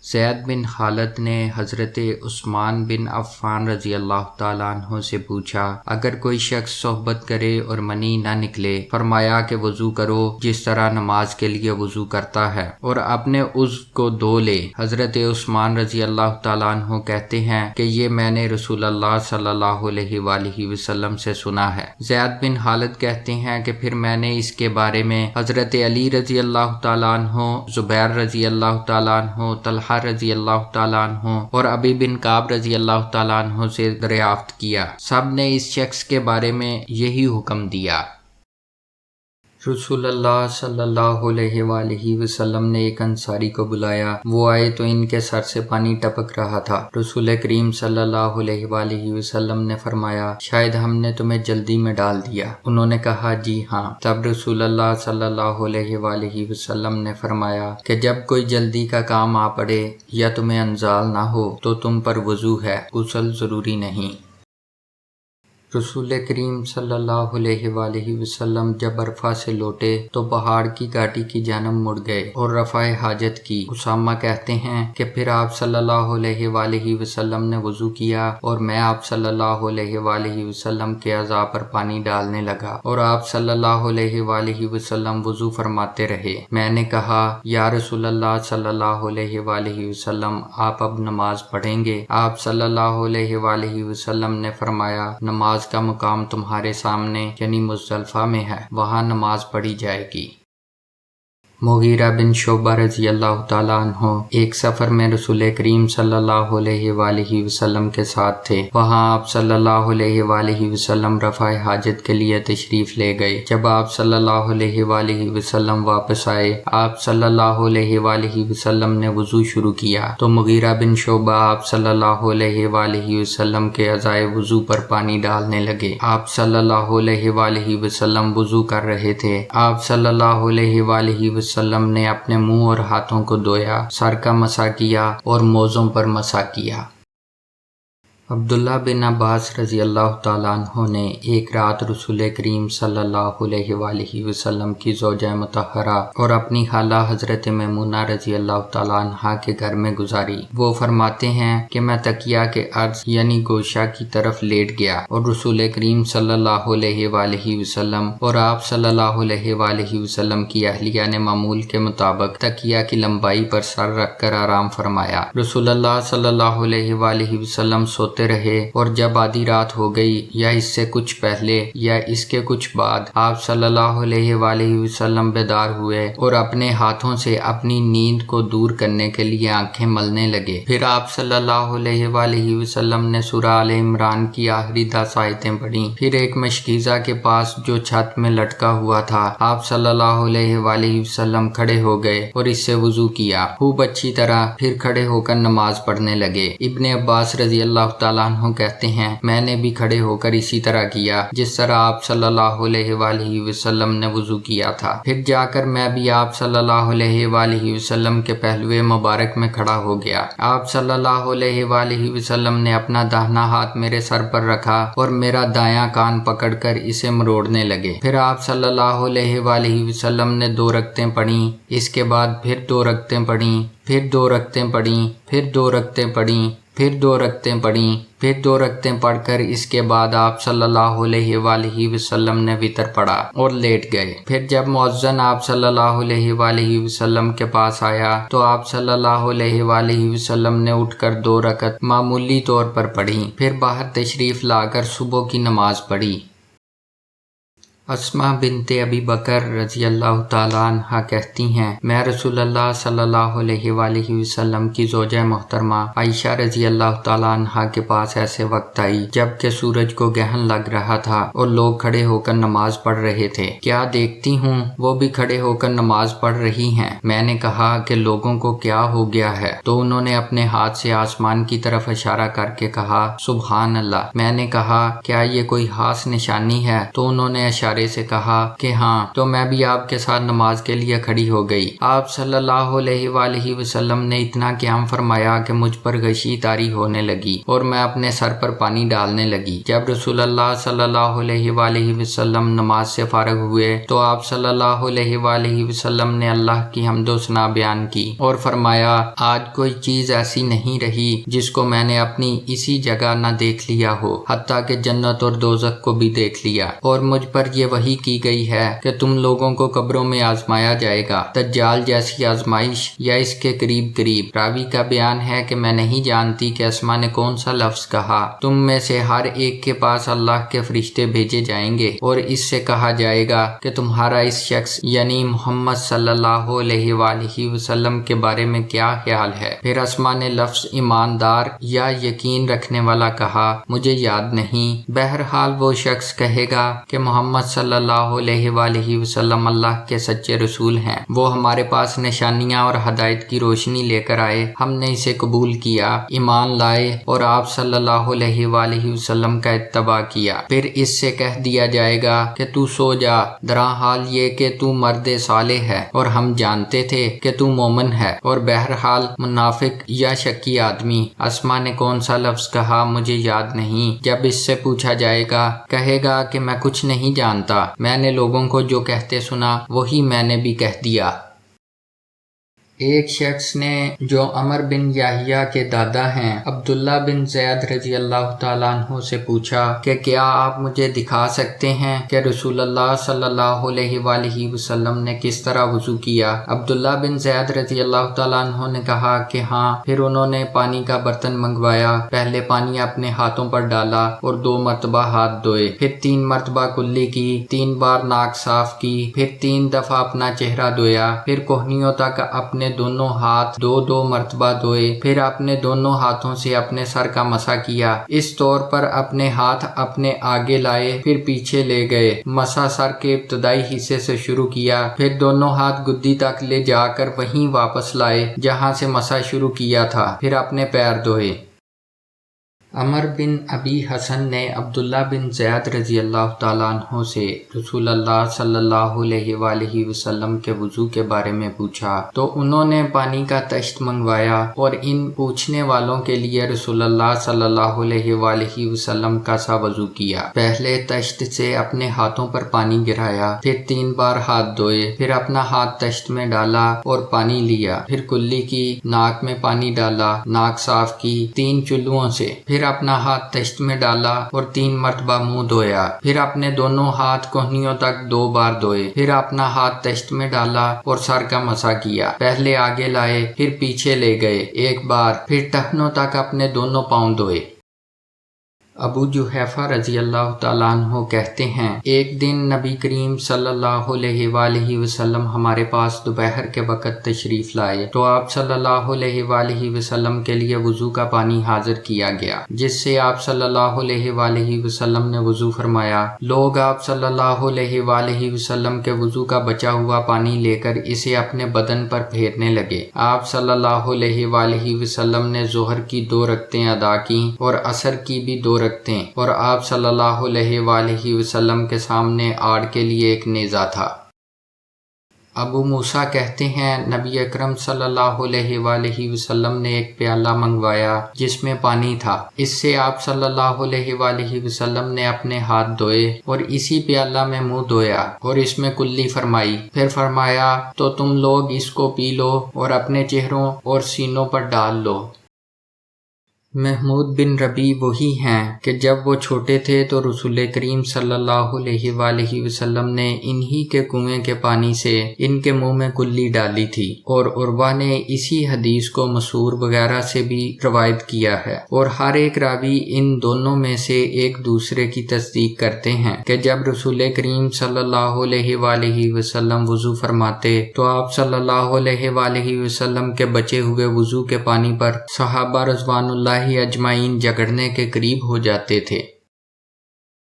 زید بن خالد نے حضرت عثمان بن عفان رضی اللہ تعالیٰ عنہ سے پوچھا، اگر کوئی شخص صحبت کرے اور منی نہ نکلے، فرمایا کہ وضو کرو جس طرح نماز کے لیے وضو کرتا ہے اور اپنے عضو کو دھو لے۔ حضرت عثمان رضی اللہ تعالیٰ عنہ کہتے ہیں کہ یہ میں نے رسول اللہ صلی اللہ علیہ وآلہ وسلم سے سنا ہے۔ زید بن خالد کہتے ہیں کہ پھر میں نے اس کے بارے میں حضرت علی رضی اللہ تعالیٰ عنہ، زبیر رضی اللہ تعالیٰ عنہ، طلحہ رضی اللہ تعالیٰ عنہ اور ابی بن کعب رضی اللہ تعالیٰ عنہ سے دریافت کیا، سب نے اس شخص کے بارے میں یہی حکم دیا۔ رسول اللہ صلی اللہ علیہ وآلہ وسلم نے ایک انصاری کو بلایا، وہ آئے تو ان کے سر سے پانی ٹپک رہا تھا۔ رسول کریم صلی اللہ علیہ وآلہ وسلم نے فرمایا شاید ہم نے تمہیں جلدی میں ڈال دیا۔ انہوں نے کہا جی ہاں۔ تب رسول اللہ صلی اللہ علیہ وآلہ وسلم نے فرمایا کہ جب کوئی جلدی کا کام آ پڑے یا تمہیں انزال نہ ہو تو تم پر وضو ہے، غسل ضروری نہیں۔ رسول کریم صلی اللہ علیہ وآلہ وسلم جب عرفہ سے لوٹے تو پہاڑ کی گھاٹی کی جانب مڑ گئے اور رفع حاجت کی۔ اسامہ کہتے ہیں کہ پھر آپ صلی اللہ علیہ وآلہ وسلم نے وضو کیا اور میں آپ صلی اللہ علیہ وآلہ وسلم کے اعضاء پر پانی ڈالنے لگا اور آپ صلی اللہ علیہ وآلہ وسلم وضو فرماتے رہے۔ میں نے کہا یا رسول اللہ صلی اللہ علیہ وآلہ وسلم، آپ اب نماز پڑھیں گے؟ آپ صلی اللہ علیہ وآلہ وسلم نے فرمایا نماز کا مقام تمہارے سامنے یعنی مزدلفہ میں ہے، وہاں نماز پڑھی جائے گی۔ مغیرہ بن شعبہ رضی اللہ تعالیٰ عنہ ایک سفر میں رسول کریم صلی اللہ علیہ وآلہ وسلم کے ساتھ تھے۔ وہاں آپ صلی اللہ علیہ وآلہ وسلم رفع حاجت کے لیے تشریف لے گئے۔ جب آپ صلی اللہ علیہ وآلہ وسلم واپس آئے، آپ صلی اللہ علیہ وآلہ وسلم نے وضو شروع کیا تو مغیرہ بن شعبہ آپ صلی اللہ علیہ وآلہ وسلم کے اعضائے وضو پر پانی ڈالنے لگے۔ آپ صلی اللہ علیہ وآلہ وسلم وضو کر رہے تھے۔ آپ صلی اللہ علیہ وآلہ وسلم وسلم نے اپنے منہ اور ہاتھوں کو دھویا، سر کا مسح کیا اور موزوں پر مسح کیا۔ عبداللہ بن عباس رضی اللہ تعالیٰ عنہ نے ایک رات رسول کریم صلی اللہ علیہ وآلہ وسلم کی زوجہ مطہرہ اور اپنی خالہ حضرت میمونہ رضی اللہ تعالیٰ عنہ کے گھر میں گزاری۔ وہ فرماتے ہیں کہ میں تکیہ کے عرض یعنی گوشہ کی طرف لیٹ گیا اور رسول کریم صلی اللہ علیہ وآلہ وسلم اور آپ صلی اللہ علیہ وآلہ وسلم کی اہلیہ نے معمول کے مطابق تکیہ کی لمبائی پر سر رکھ کر آرام فرمایا۔ رسول اللہ صلی اللہ علیہ وآلہ وسلم سوتے رہے اور جب آدھی رات ہو گئی یا اس سے کچھ پہلے یا اس کے کچھ بعد آپ صلی اللہ علیہ وآلہ وسلم بیدار ہوئے اور اپنے ہاتھوں سے اپنی نیند کو دور کرنے کے لیے آنکھیں ملنے لگے۔ پھر آپ صلی اللہ علیہ وآلہ وسلم نے سورہ آل عمران کی آخری 10 آیتیں پڑھیں۔ پھر ایک مشکیزہ کے پاس جو چھت میں لٹکا ہوا تھا آپ صلی اللہ علیہ وآلہ وسلم کھڑے ہو گئے اور اس سے وضو کیا خوب اچھی طرح، پھر کھڑے ہو کر نماز پڑھنے لگے۔ ابن عباس رضی اللہ تعالیٰ عنہ کہتے ہیں میں نے بھی کھڑے ہو کر اسی طرح کیا جس طرح آپ صلی اللہ علیہ وآلہ وسلم نے وضو کیا تھا۔ پھر جا کر میں بھی آپ صلی اللہ علیہ وآلہ وسلم کے پہلوے مبارک میں کھڑا ہو گیا۔ آپ صلی اللہ علیہ وآلہ وسلم نے اپنا داہنا ہاتھ میرے سر پر رکھا اور میرا دایاں کان پکڑ کر اسے مروڑنے لگے۔ پھر آپ صلی اللہ علیہ وآلہ وسلم نے 2 رکعتیں پڑھیں، اس کے بعد پھر 2 رکعتیں پڑھیں، پھر 2 رکعتیں پڑھیں، پھر 2 رکعتیں پڑھیں، پھر 2 رکعتیں پڑھیں، پھر 2 رکعتیں پڑھ کر اس کے بعد آپ صلی اللہ علیہ وآلہ وسلم نے وتر پڑھا اور لیٹ گئے۔ پھر جب مؤذن آپ صلی اللہ علیہ وآلہ وسلم کے پاس آیا تو آپ صلی اللہ علیہ وآلہ وسلم نے اٹھ کر 2 رکعت معمولی طور پر پڑھی، پھر باہر تشریف لا کر صبح کی نماز پڑھی۔ اسماء بنت ابی بکر رضی اللہ تعالیٰ عنہ کہتی ہیں میں رسول اللہ صلی اللہ علیہ وآلہ وسلم کی زوجہ محترمہ عائشہ رضی اللہ تعالیٰ عنہ کے پاس ایسے وقت آئی جب کہ سورج کو گہن لگ رہا تھا اور لوگ کھڑے ہو کر نماز پڑھ رہے تھے۔ کیا دیکھتی ہوں وہ بھی کھڑے ہو کر نماز پڑھ رہی ہیں۔ میں نے کہا کہ لوگوں کو کیا ہو گیا ہے، تو انہوں نے اپنے ہاتھ سے آسمان کی طرف اشارہ کر کے کہا سبحان اللہ۔ میں نے کہا کیا یہ کوئی خاص نشانی ہے، تو انہوں نے اشارے سے کہا کہ ہاں، تو میں بھی آپ کے ساتھ نماز کے لیے کھڑی ہو گئی۔ آپ صلی اللہ علیہ وآلہ وسلم نے اتنا قیام فرمایا کہ مجھ پر غشی طاری ہونے لگی اور میں اپنے سر پر پانی ڈالنے لگی۔ جب رسول اللہ صلی اللہ علیہ وآلہ وسلم نماز سے فارغ ہوئے تو آپ صلی اللہ علیہ وآلہ وسلم نے اللہ کی حمد و ثنا بیان کی اور فرمایا آج کوئی چیز ایسی نہیں رہی جس کو میں نے اپنی اسی جگہ نہ دیکھ لیا ہو، حتیٰ کہ جنت اور دوزخ کو بھی دیکھ لیا، اور مجھ پر یہ وحی کی گئی ہے کہ تم لوگوں کو قبروں میں آزمایا جائے گا، دجال جیسی آزمائش یا اس کے قریب قریب۔ راوی کا بیان ہے کہ میں نہیں جانتی کہ اسماء نے کون سا لفظ کہا۔ تم میں سے ہر ایک کے پاس اللہ کے فرشتے بھیجے جائیں گے اور اس سے کہا جائے گا کہ تمہارا اس شخص یعنی محمد صلی اللہ علیہ وآلہ وسلم کے بارے میں کیا خیال ہے۔ پھر اسماء نے لفظ ایماندار یا یقین رکھنے والا کہا، مجھے یاد نہیں۔ بہرحال وہ شخص کہے گا کہ محمد صلی اللہ علیہ وآلہ وسلم اللہ کے سچے رسول ہیں، وہ ہمارے پاس نشانیاں اور ہدایت کی روشنی لے کر آئے، ہم نے اسے قبول کیا، ایمان لائے اور آپ صلی اللہ علیہ وآلہ وسلم کا اتباع کیا۔ پھر اس سے کہہ دیا جائے گا کہ تو سو جا، درا حال یہ کہ تو مرد صالح ہے اور ہم جانتے تھے کہ تو مومن ہے، اور بہرحال منافق یا شکی آدمی۔ اسماء نے کون سا لفظ کہا مجھے یاد نہیں۔ جب اس سے پوچھا جائے گا کہے گا کہ میں کچھ نہیں جانتا، میں نے لوگوں کو جو کہتے سنا وہی میں نے بھی کہہ دیا۔ ایک شخص نے جو عمر بن یحییٰ کے دادا ہیں عبداللہ بن زید رضی اللہ تعالیٰ عنہ سے پوچھا کہ کیا آپ مجھے دکھا سکتے ہیں کہ رسول اللہ صلی اللہ علیہ وآلہ وسلم نے کس طرح وضو کیا؟ عبداللہ بن زید رضی اللہ تعالیٰ عنہ نے کہا کہ ہاں۔ پھر انہوں نے پانی کا برتن منگوایا، پہلے پانی اپنے ہاتھوں پر ڈالا اور 2 مرتبہ ہاتھ دھوئے، پھر 3 مرتبہ کلی کی، 3 بار ناک صاف کی، پھر 3 دفعہ اپنا چہرہ دھویا، پھر کوہنیوں تک اپنے دونوں ہاتھ 2 مرتبہ دھوئے، پھر اپنے دونوں ہاتھوں سے اپنے سر کا مسح کیا، اس طور پر اپنے ہاتھ اپنے آگے لائے پھر پیچھے لے گئے، مسح سر کے ابتدائی حصے سے شروع کیا، پھر دونوں ہاتھ گدی تک لے جا کر وہیں واپس لائے جہاں سے مسح شروع کیا تھا، پھر اپنے پیر دھوئے۔ عمر بن ابی حسن نے عبداللہ بن زید رضی اللہ تعالیٰ عنہ سے رسول اللہ صلی اللہ علیہ وآلہ وسلم کے وضو کے بارے میں پوچھا تو انہوں نے پانی کا تشت منگوایا اور ان پوچھنے والوں کے لیے رسول اللہ صلی اللہ علیہ وآلہ وسلم کا سا وضو کیا۔ پہلے تشت سے اپنے ہاتھوں پر پانی گرایا، پھر 3 بار ہاتھ دھوئے، پھر اپنا ہاتھ تشت میں ڈالا اور پانی لیا، پھر کلی کی، ناک میں پانی ڈالا، ناک صاف کی 3 چلوؤں سے، پھر اپنا ہاتھ تشت میں ڈالا اور 3 مرتبہ منہ دھویا، پھر اپنے دونوں ہاتھ کہنیوں تک 2 بار دھوئے، پھر اپنا ہاتھ تشت میں ڈالا اور سر کا مسح کیا، پہلے آگے لائے پھر پیچھے لے گئے 1 بار، پھر ٹخنوں تک اپنے دونوں پاؤں دھوئے۔ ابو جحیفہ رضی اللہ تعالیٰ عنہ کہتے ہیں ایک دن نبی کریم صلی اللہ علیہ وآلہ وسلم ہمارے پاس دوپہر کے وقت تشریف لائے تو آپ صلی اللہ علیہ وآلہ وسلم کے لیے وضو کا پانی حاضر کیا گیا، جس سے آپ صلی اللہ علیہ وآلہ وسلم نے وضو فرمایا۔ لوگ آپ صلی اللہ علیہ وآلہ وسلم کے وضو کا بچا ہوا پانی لے کر اسے اپنے بدن پر پھیرنے لگے۔ آپ صلی اللہ علیہ وآلہ وسلم نے ظہر کی 2 رکعتیں ادا کیں اور عصر کی بھی 2 رکھتے اور آپ صلی اللہ علیہ وآلہ وسلم کے سامنے آڑ کے لیے ایک نیزہ تھا۔ ابو موسیٰ کہتے ہیں نبی اکرم صلی اللہ علیہ وآلہ وسلم نے ایک پیالہ منگوایا جس میں پانی تھا، اس سے آپ صلی اللہ علیہ وآلہ وسلم نے اپنے ہاتھ دھوئے اور اسی پیالہ میں منہ دھویا اور اس میں کلی فرمائی، پھر فرمایا تو تم لوگ اس کو پی لو اور اپنے چہروں اور سینوں پر ڈال لو۔ محمود بن ربیع وہی ہیں کہ جب وہ چھوٹے تھے تو رسول کریم صلی اللہ علیہ وآلہ وسلم نے انہی کے کنویں کے پانی سے ان کے منہ میں کلی ڈالی تھی، اور عروہ نے اسی حدیث کو مسعور وغیرہ سے بھی روایت کیا ہے، اور ہر ایک راوی ان دونوں میں سے ایک دوسرے کی تصدیق کرتے ہیں کہ جب رسول کریم صلی اللہ علیہ وآلہ وسلم وضو فرماتے تو آپ صلی اللہ علیہ وآلہ وسلم کے بچے ہوئے وضو کے پانی پر صحابہ رضوان اللہ اجمعین جگڑنے کے قریب ہو جاتے تھے۔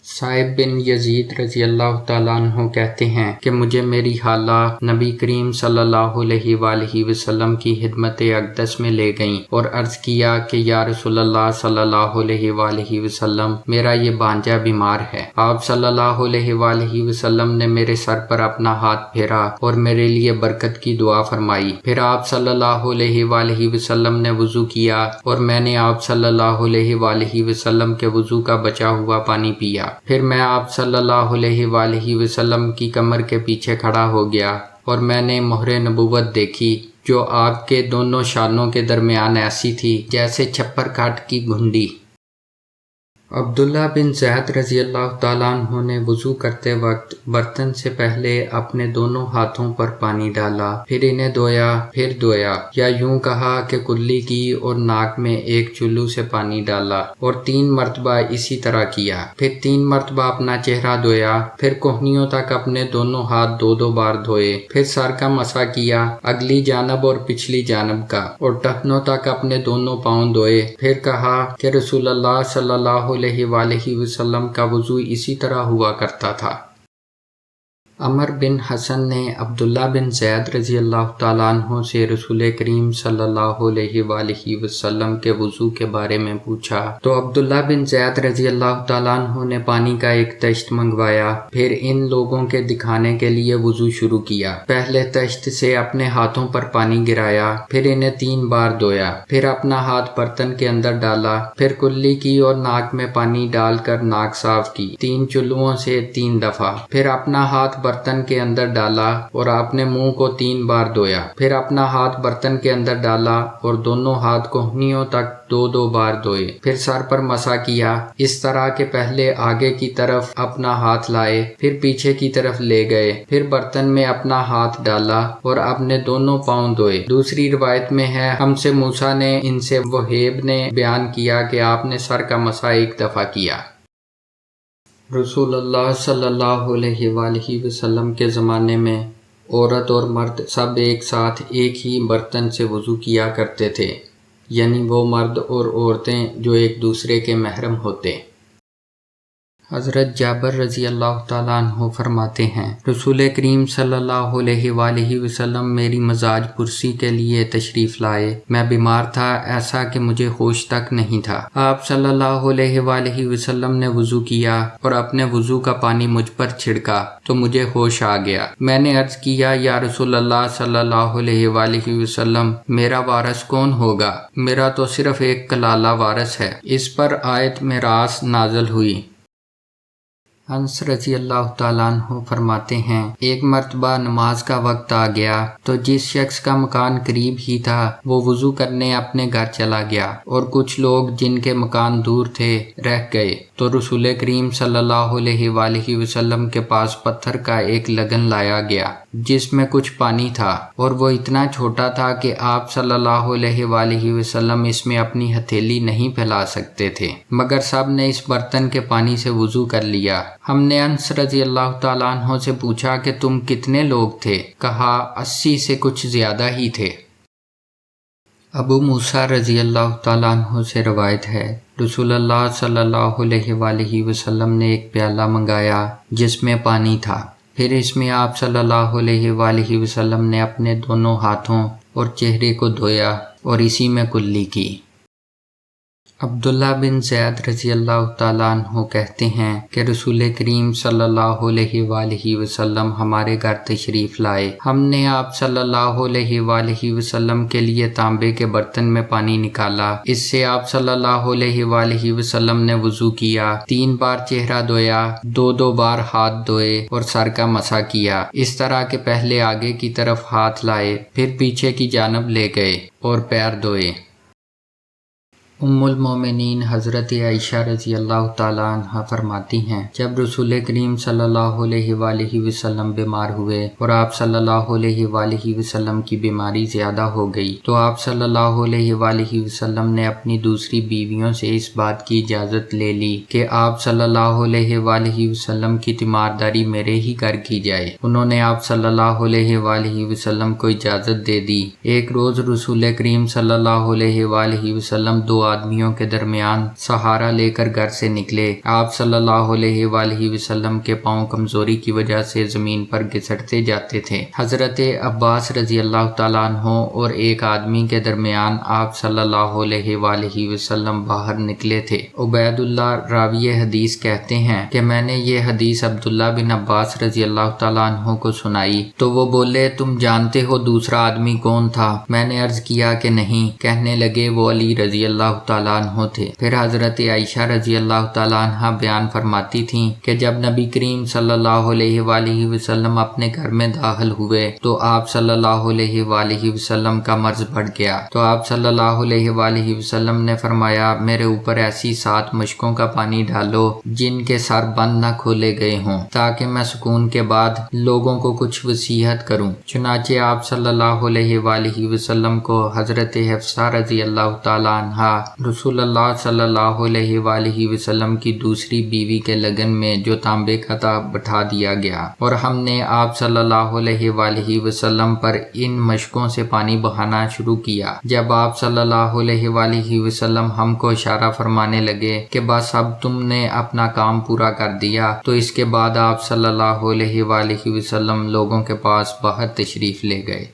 صائب بن یزید رضی اللہ تعالیٰ عنہ کہتے ہیں کہ مجھے میری خالہ نبی کریم صلی اللہ علیہ وآلہ وسلم کی خدمت اقدس میں لے گئیں اور عرض کیا کہ یا رسول اللہ صلی اللہ علیہ وآلہ وسلم، میرا یہ بانجا بیمار ہے۔ آپ صلی اللہ علیہ وآلہ وسلم نے میرے سر پر اپنا ہاتھ پھیرا اور میرے لیے برکت کی دعا فرمائی، پھر آپ صلی اللہ علیہ وآلہ وسلم نے وضو کیا اور میں نے آپ صلی اللہ علیہ وآلہ وسلم کے وضو کا بچا ہوا پانی پیا، پھر میں آپ صلی اللہ علیہ وآلہ وسلم کی کمر کے پیچھے کھڑا ہو گیا اور میں نے مہر نبوت دیکھی جو آپ کے دونوں شانوں کے درمیان ایسی تھی جیسے چھپر کاٹ کی گھنڈی۔ عبداللہ بن زید رضی اللہ تعالیٰ عنہ نے وضو کرتے وقت برتن سے پہلے اپنے دونوں ہاتھوں پر پانی ڈالا، پھر انہیں دھویا، پھر دھویا، یا یوں کہا کہ کلی کی اور ناک میں ایک چلو سے پانی ڈالا اور 3 مرتبہ اسی طرح کیا، پھر 3 مرتبہ اپنا چہرہ دھویا، پھر کہنیوں تک اپنے دونوں ہاتھ 2 بار دھوئے، پھر سر کا مسح کیا، اگلی جانب اور پچھلی جانب کا، اور ٹخنوں تک اپنے دونوں پاؤں دھوئے، پھر کہا کہ رسول اللہ صلی اللہ علیہ وآلہ وسلم کا وضو اسی طرح ہوا کرتا تھا۔ عمر بن حسن نے عبداللہ بن زید رضی اللہ تعالیٰ عنہ سے رسول کریم صلی اللہ علیہ وآلہ وسلم کے وضو کے بارے میں پوچھا تو عبداللہ بن زید رضی اللہ تعالیٰ عنہ نے پانی کا ایک تشت منگوایا، پھر ان لوگوں کے دکھانے کے لیے وضو شروع کیا۔ پہلے تشت سے اپنے ہاتھوں پر پانی گرایا، پھر انہیں 3 بار دھویا، پھر اپنا ہاتھ برتن کے اندر ڈالا، پھر کلی کی اور ناک میں پانی ڈال کر ناک صاف کی 3 چلوؤں سے 3 دفعہ، پھر اپنا ہاتھ برتن کے اندر ڈالا اور اپنے منہ کو 3 بار دھویا، پھر اپنا ہاتھ برتن کے اندر ڈالا اور دونوں ہاتھ کہنیوں تک 2 بار دھوئے، پھر سر پر مسح کیا، اس طرح کہ پہلے آگے کی طرف اپنا ہاتھ لائے، پھر پیچھے کی طرف لے گئے، پھر برتن میں اپنا ہاتھ ڈالا اور اپنے دونوں پاؤں دھوئے۔ دوسری روایت میں ہے ہم سے موسیٰ نے ان سے وہیب نے بیان کیا کہ آپ نے سر کا مسح 1 دفعہ کیا۔ رسول اللہ صلی اللہ علیہ وآلہ وسلم کے زمانے میں عورت اور مرد سب ایک ساتھ ایک ہی برتن سے وضو کیا کرتے تھے، یعنی وہ مرد اور عورتیں جو ایک دوسرے کے محرم ہوتے۔ حضرت جابر رضی اللہ تعالیٰ عنہ فرماتے ہیں رسول کریم صلی اللہ علیہ وآلہ وسلم میری مزاج پرسی کے لیے تشریف لائے۔ میں بیمار تھا، ایسا کہ مجھے ہوش تک نہیں تھا۔ آپ صلی اللہ علیہ وآلہ وسلم نے وضو کیا اور اپنے وضو کا پانی مجھ پر چھڑکا تو مجھے ہوش آ گیا۔ میں نے عرض کیا یا رسول اللہ صلی اللہ علیہ وآلہ وسلم میرا وارث کون ہوگا؟ میرا تو صرف ایک کلالہ وارث ہے۔ اس پر آیت میراث نازل ہوئی۔ انس رضی اللہ تعالیٰ عنہ فرماتے ہیں ایک مرتبہ نماز کا وقت آ گیا تو جس شخص کا مکان قریب ہی تھا وہ وضو کرنے اپنے گھر چلا گیا اور کچھ لوگ جن کے مکان دور تھے رہ گئے تو رسول کریم صلی اللہ علیہ وآلہ وسلم کے پاس پتھر کا ایک لگن لایا گیا جس میں کچھ پانی تھا اور وہ اتنا چھوٹا تھا کہ آپ صلی اللہ علیہ وآلہ وسلم اس میں اپنی ہتھیلی نہیں پھیلا سکتے تھے، مگر سب نے اس برتن کے پانی سے وضو کر لیا۔ ہم نے انس رضی اللہ تعالیٰ عنہ سے پوچھا کہ تم کتنے لوگ تھے؟ کہا 80 سے کچھ زیادہ ہی تھے۔ ابو موسیٰ رضی اللہ تعالیٰ عنہ سے روایت ہے رسول اللہ صلی اللہ علیہ وآلہ وسلم نے ایک پیالہ منگایا جس میں پانی تھا، پھر اس میں آپ صلی اللہ علیہ وآلہ وسلم نے اپنے دونوں ہاتھوں اور چہرے کو دھویا اور اسی میں کلی کی۔ عبداللہ بن زید رضی اللہ تعالیٰ عنہ کہتے ہیں کہ رسول کریم صلی اللہ علیہ وآلہ وسلم ہمارے گھر تشریف لائے۔ ہم نے آپ صلی اللہ علیہ وآلہ وسلم کے لیے تانبے کے برتن میں پانی نکالا، اس سے آپ صلی اللہ علیہ وآلہ وسلم نے وضو کیا، 3 بار چہرہ دھویا، 2 بار ہاتھ دھوئے اور سر کا مسح کیا، اس طرح کہ پہلے آگے کی طرف ہاتھ لائے پھر پیچھے کی جانب لے گئے اور پیر دھوئے۔ ام المومنین حضرت عائشہ رضی اللہ تعالیٰ عنہ فرماتی ہیں جب رسول کریم صلی اللہ علیہ وآلہ وسلم بیمار ہوئے اور آپ صلی اللہ علیہ وآلہ وسلم کی بیماری زیادہ ہو گئی تو آپ صلی اللہ علیہ وآلہ وسلم نے اپنی دوسری بیویوں سے اس بات کی اجازت لے لی کہ آپ صلی اللہ علیہ وآلہ وسلم کی تیمارداری میرے ہی گھر کی جائے۔ انہوں نے آپ صلی اللہ علیہ وآلہ وسلم کو اجازت دے دی۔ ایک روز رسول کریم صلی اللہ علیہ وآلہ وسلم 2 آدمیوں کے درمیان سہارا لے کر گھر سے نکلے۔ آپ صلی اللہ علیہ وآلہ وسلم کے پاؤں کمزوری کی وجہ سے زمین پر گھسٹتے جاتے تھے۔ حضرت عباس رضی اللہ تعالیٰ عنہ اور ایک آدمی کے درمیان آپ صلی اللہ علیہ وآلہ وسلم باہر نکلے تھے۔ عبید اللہ راوی حدیث کہتے ہیں کہ میں نے یہ حدیث عبداللہ بن عباس رضی اللہ تعالیٰ عنہ کو سنائی تو وہ بولے تم جانتے ہو دوسرا آدمی کون تھا؟ میں نے عرض کیا کہ نہیں۔ کہنے لگے وہ علی رضی اللہ تعالیٰ عنہ تھے۔ پھر حضرت عائشہ رضی اللہ تعالیٰ عنہ بیان فرماتی تھیں کہ جب نبی کریم صلی اللہ علیہ وآلہ وسلم اپنے گھر میں داخل ہوئے تو آپ صلی اللہ علیہ وآلہ وسلم کا مرض بڑھ گیا تو آپ صلی اللہ علیہ وآلہ وسلم نے فرمایا میرے اوپر ایسی 7 مشکوں کا پانی ڈالو جن کے سر بند نہ کھولے گئے ہوں تاکہ میں سکون کے بعد لوگوں کو کچھ وصیت کروں۔ چنانچہ آپ صلی اللہ علیہ وآلہ وسلم کو حضرت حفصہ رضی اللہ تعالیٰ عنہ رسول اللہ صلی اللہ علیہ وآلہ وسلم کی دوسری بیوی کے لگن میں جو تانبے کا تھا بٹھا دیا گیا اور ہم نے آپ صلی اللہ علیہ وآلہ وسلم پر ان مشکوں سے پانی بہانا شروع کیا۔ جب آپ صلی اللہ علیہ وآلہ وسلم ہم کو اشارہ فرمانے لگے کہ بس اب تم نے اپنا کام پورا کر دیا تو اس کے بعد آپ صلی اللہ علیہ وآلہ وسلم لوگوں کے پاس باہر تشریف لے گئے۔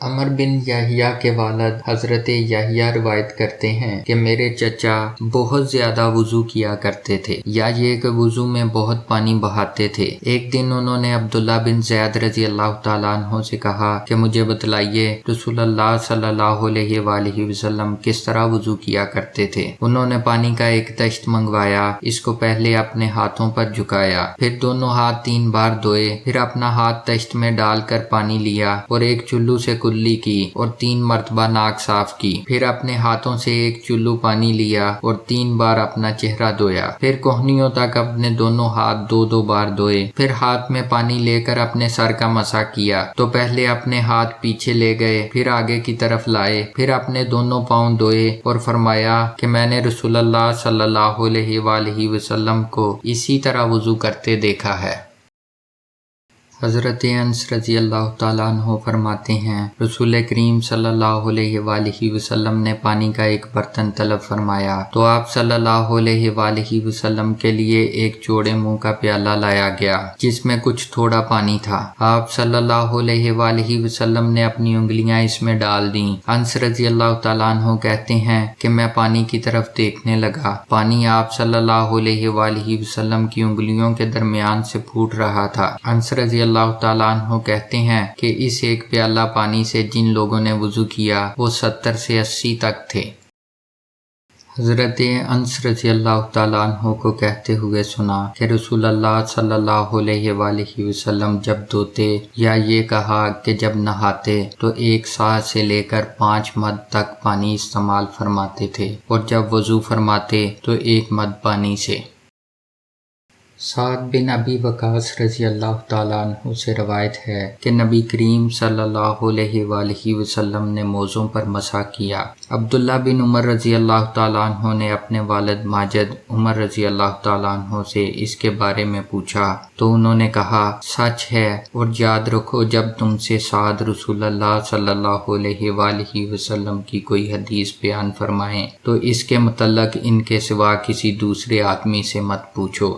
عمر بن یحییٰ کے والد حضرت یحییٰ روایت کرتے ہیں کہ میرے چچا بہت زیادہ وضو کیا کرتے تھے یا یہ کہ وضو میں بہت پانی بہاتے تھے۔ ایک دن انہوں نے عبداللہ بن زید رضی اللہ تعالیٰ عنہ سے کہا کہ مجھے بتلائیے رسول اللہ صلی اللہ علیہ وآلہ وسلم کس طرح وضو کیا کرتے تھے۔ انہوں نے پانی کا ایک تشت منگوایا، اس کو پہلے اپنے ہاتھوں پر جھکایا، پھر دونوں ہاتھ 3 بار دھوئے، پھر اپنا ہاتھ تشت میں ڈال کر پانی لیا اور ایک چلو سے کلی کی اور 3 مرتبہ ناک صاف کی، پھر اپنے ہاتھوں سے ایک چلو پانی لیا اور 3 بار اپنا چہرہ دھویا، پھر کوہنیوں تک اپنے دونوں ہاتھ 2 بار دھوئے، پھر ہاتھ میں پانی لے کر اپنے سر کا مسح کیا تو پہلے اپنے ہاتھ پیچھے لے گئے پھر آگے کی طرف لائے، پھر اپنے دونوں پاؤں دھوئے اور فرمایا کہ میں نے رسول اللہ صلی اللہ علیہ وآلہ وسلم کو اسی طرح وضو کرتے دیکھا ہے۔ حضرت انس رضی اللہ تعالیٰ عنہ فرماتے ہیں رسول کریم صلی اللہ علیہ وآلہ وسلم نے پانی کا ایک برتن طلب فرمایا تو آپ صلی اللہ علیہ وآلہ وسلم کے لیے ایک چوڑے منہ کا پیالہ لایا گیا جس میں کچھ تھوڑا پانی تھا۔ آپ صلی اللہ علیہ وآلہ وسلم نے اپنی انگلیاں اس میں ڈال دیں۔ انس رضی اللہ تعالیٰ عنہ کہتے ہیں کہ میں پانی کی طرف دیکھنے لگا، پانی آپ صلی اللہ علیہ وآلہ وسلم کی انگلیوں کے درمیان سے پھوٹ رہا تھا۔ انس رضی اللہ تعالیٰ عنہ کہتے ہیں کہ اس ایک پیالہ پانی سے جن لوگوں نے وضو کیا وہ 70 سے 80 تک تھے۔ حضرت انس رضی اللہ تعالیٰ عنہ کو کہتے ہوئے سنا کہ رسول اللہ صلی اللہ علیہ وآلہ وسلم جب دھوتے یا یہ کہا کہ جب نہاتے تو 1 سا سے لے کر 5 مد تک پانی استعمال فرماتے تھے اور جب وضو فرماتے تو 1 مد پانی سے۔ سعد بن ابی وقاص رضی اللہ تعالیٰ عنہ سے روایت ہے کہ نبی کریم صلی اللہ علیہ وآلہ وسلم نے موزوں پر مسح کیا۔ عبداللہ بن عمر رضی اللہ تعالیٰ عنہ نے اپنے والد ماجد عمر رضی اللہ تعالیٰ عنہ سے اس کے بارے میں پوچھا تو انہوں نے کہا سچ ہے، اور یاد رکھو جب تم سے سعد رسول اللہ صلی اللہ علیہ وآلہ وسلم کی کوئی حدیث بیان فرمائیں تو اس کے متعلق ان کے سوا کسی دوسرے آدمی سے مت پوچھو۔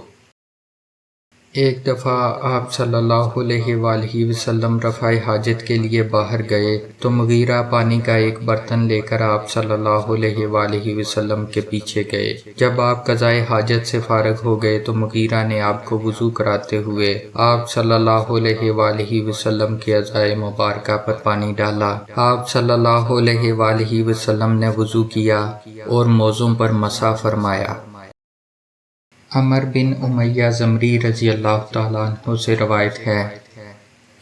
ایک دفعہ آپ صلی اللہ علیہ وآلہ وسلم رفع حاجت کے لیے باہر گئے تو مغیرہ پانی کا ایک برتن لے کر آپ صلی اللہ علیہ وآلہ وسلم کے پیچھے گئے۔ جب آپ قضائے حاجت سے فارغ ہو گئے تو مغیرہ نے آپ کو وضو کراتے ہوئے آپ صلی اللہ علیہ وآلہ وسلم کے اعضائے مبارکہ پر پانی ڈالا۔ آپ صلی اللہ علیہ وآلہ وسلم نے وضو کیا اور موزوں پر مسح فرمایا۔ عمر بن امیہ زمری رضی اللہ تعالیٰ عنہ سے روایت ہے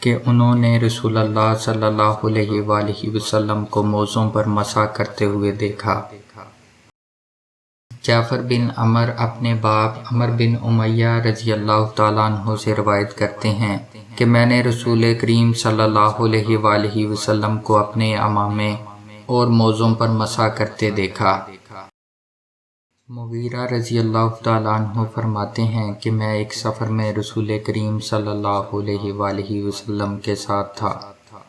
کہ انہوں نے رسول اللہ صلی اللہ علیہ وآلہ وسلم کو موزوں پر مسح کرتے ہوئے دیکھا۔ جعفر بن عمر اپنے باپ عمر بن امیہ رضی اللہ تعالیٰ عنہ سے روایت کرتے ہیں کہ میں نے رسول کریم صلی اللہ علیہ وآلہ وسلم کو اپنے عمامے اور موزوں پر مسح کرتے دیکھا۔ مغیرہ رضی اللہ تعالیٰ عنہ فرماتے ہیں کہ میں ایک سفر میں رسول کریم صلی اللہ علیہ وآلہ وسلم کے ساتھ تھا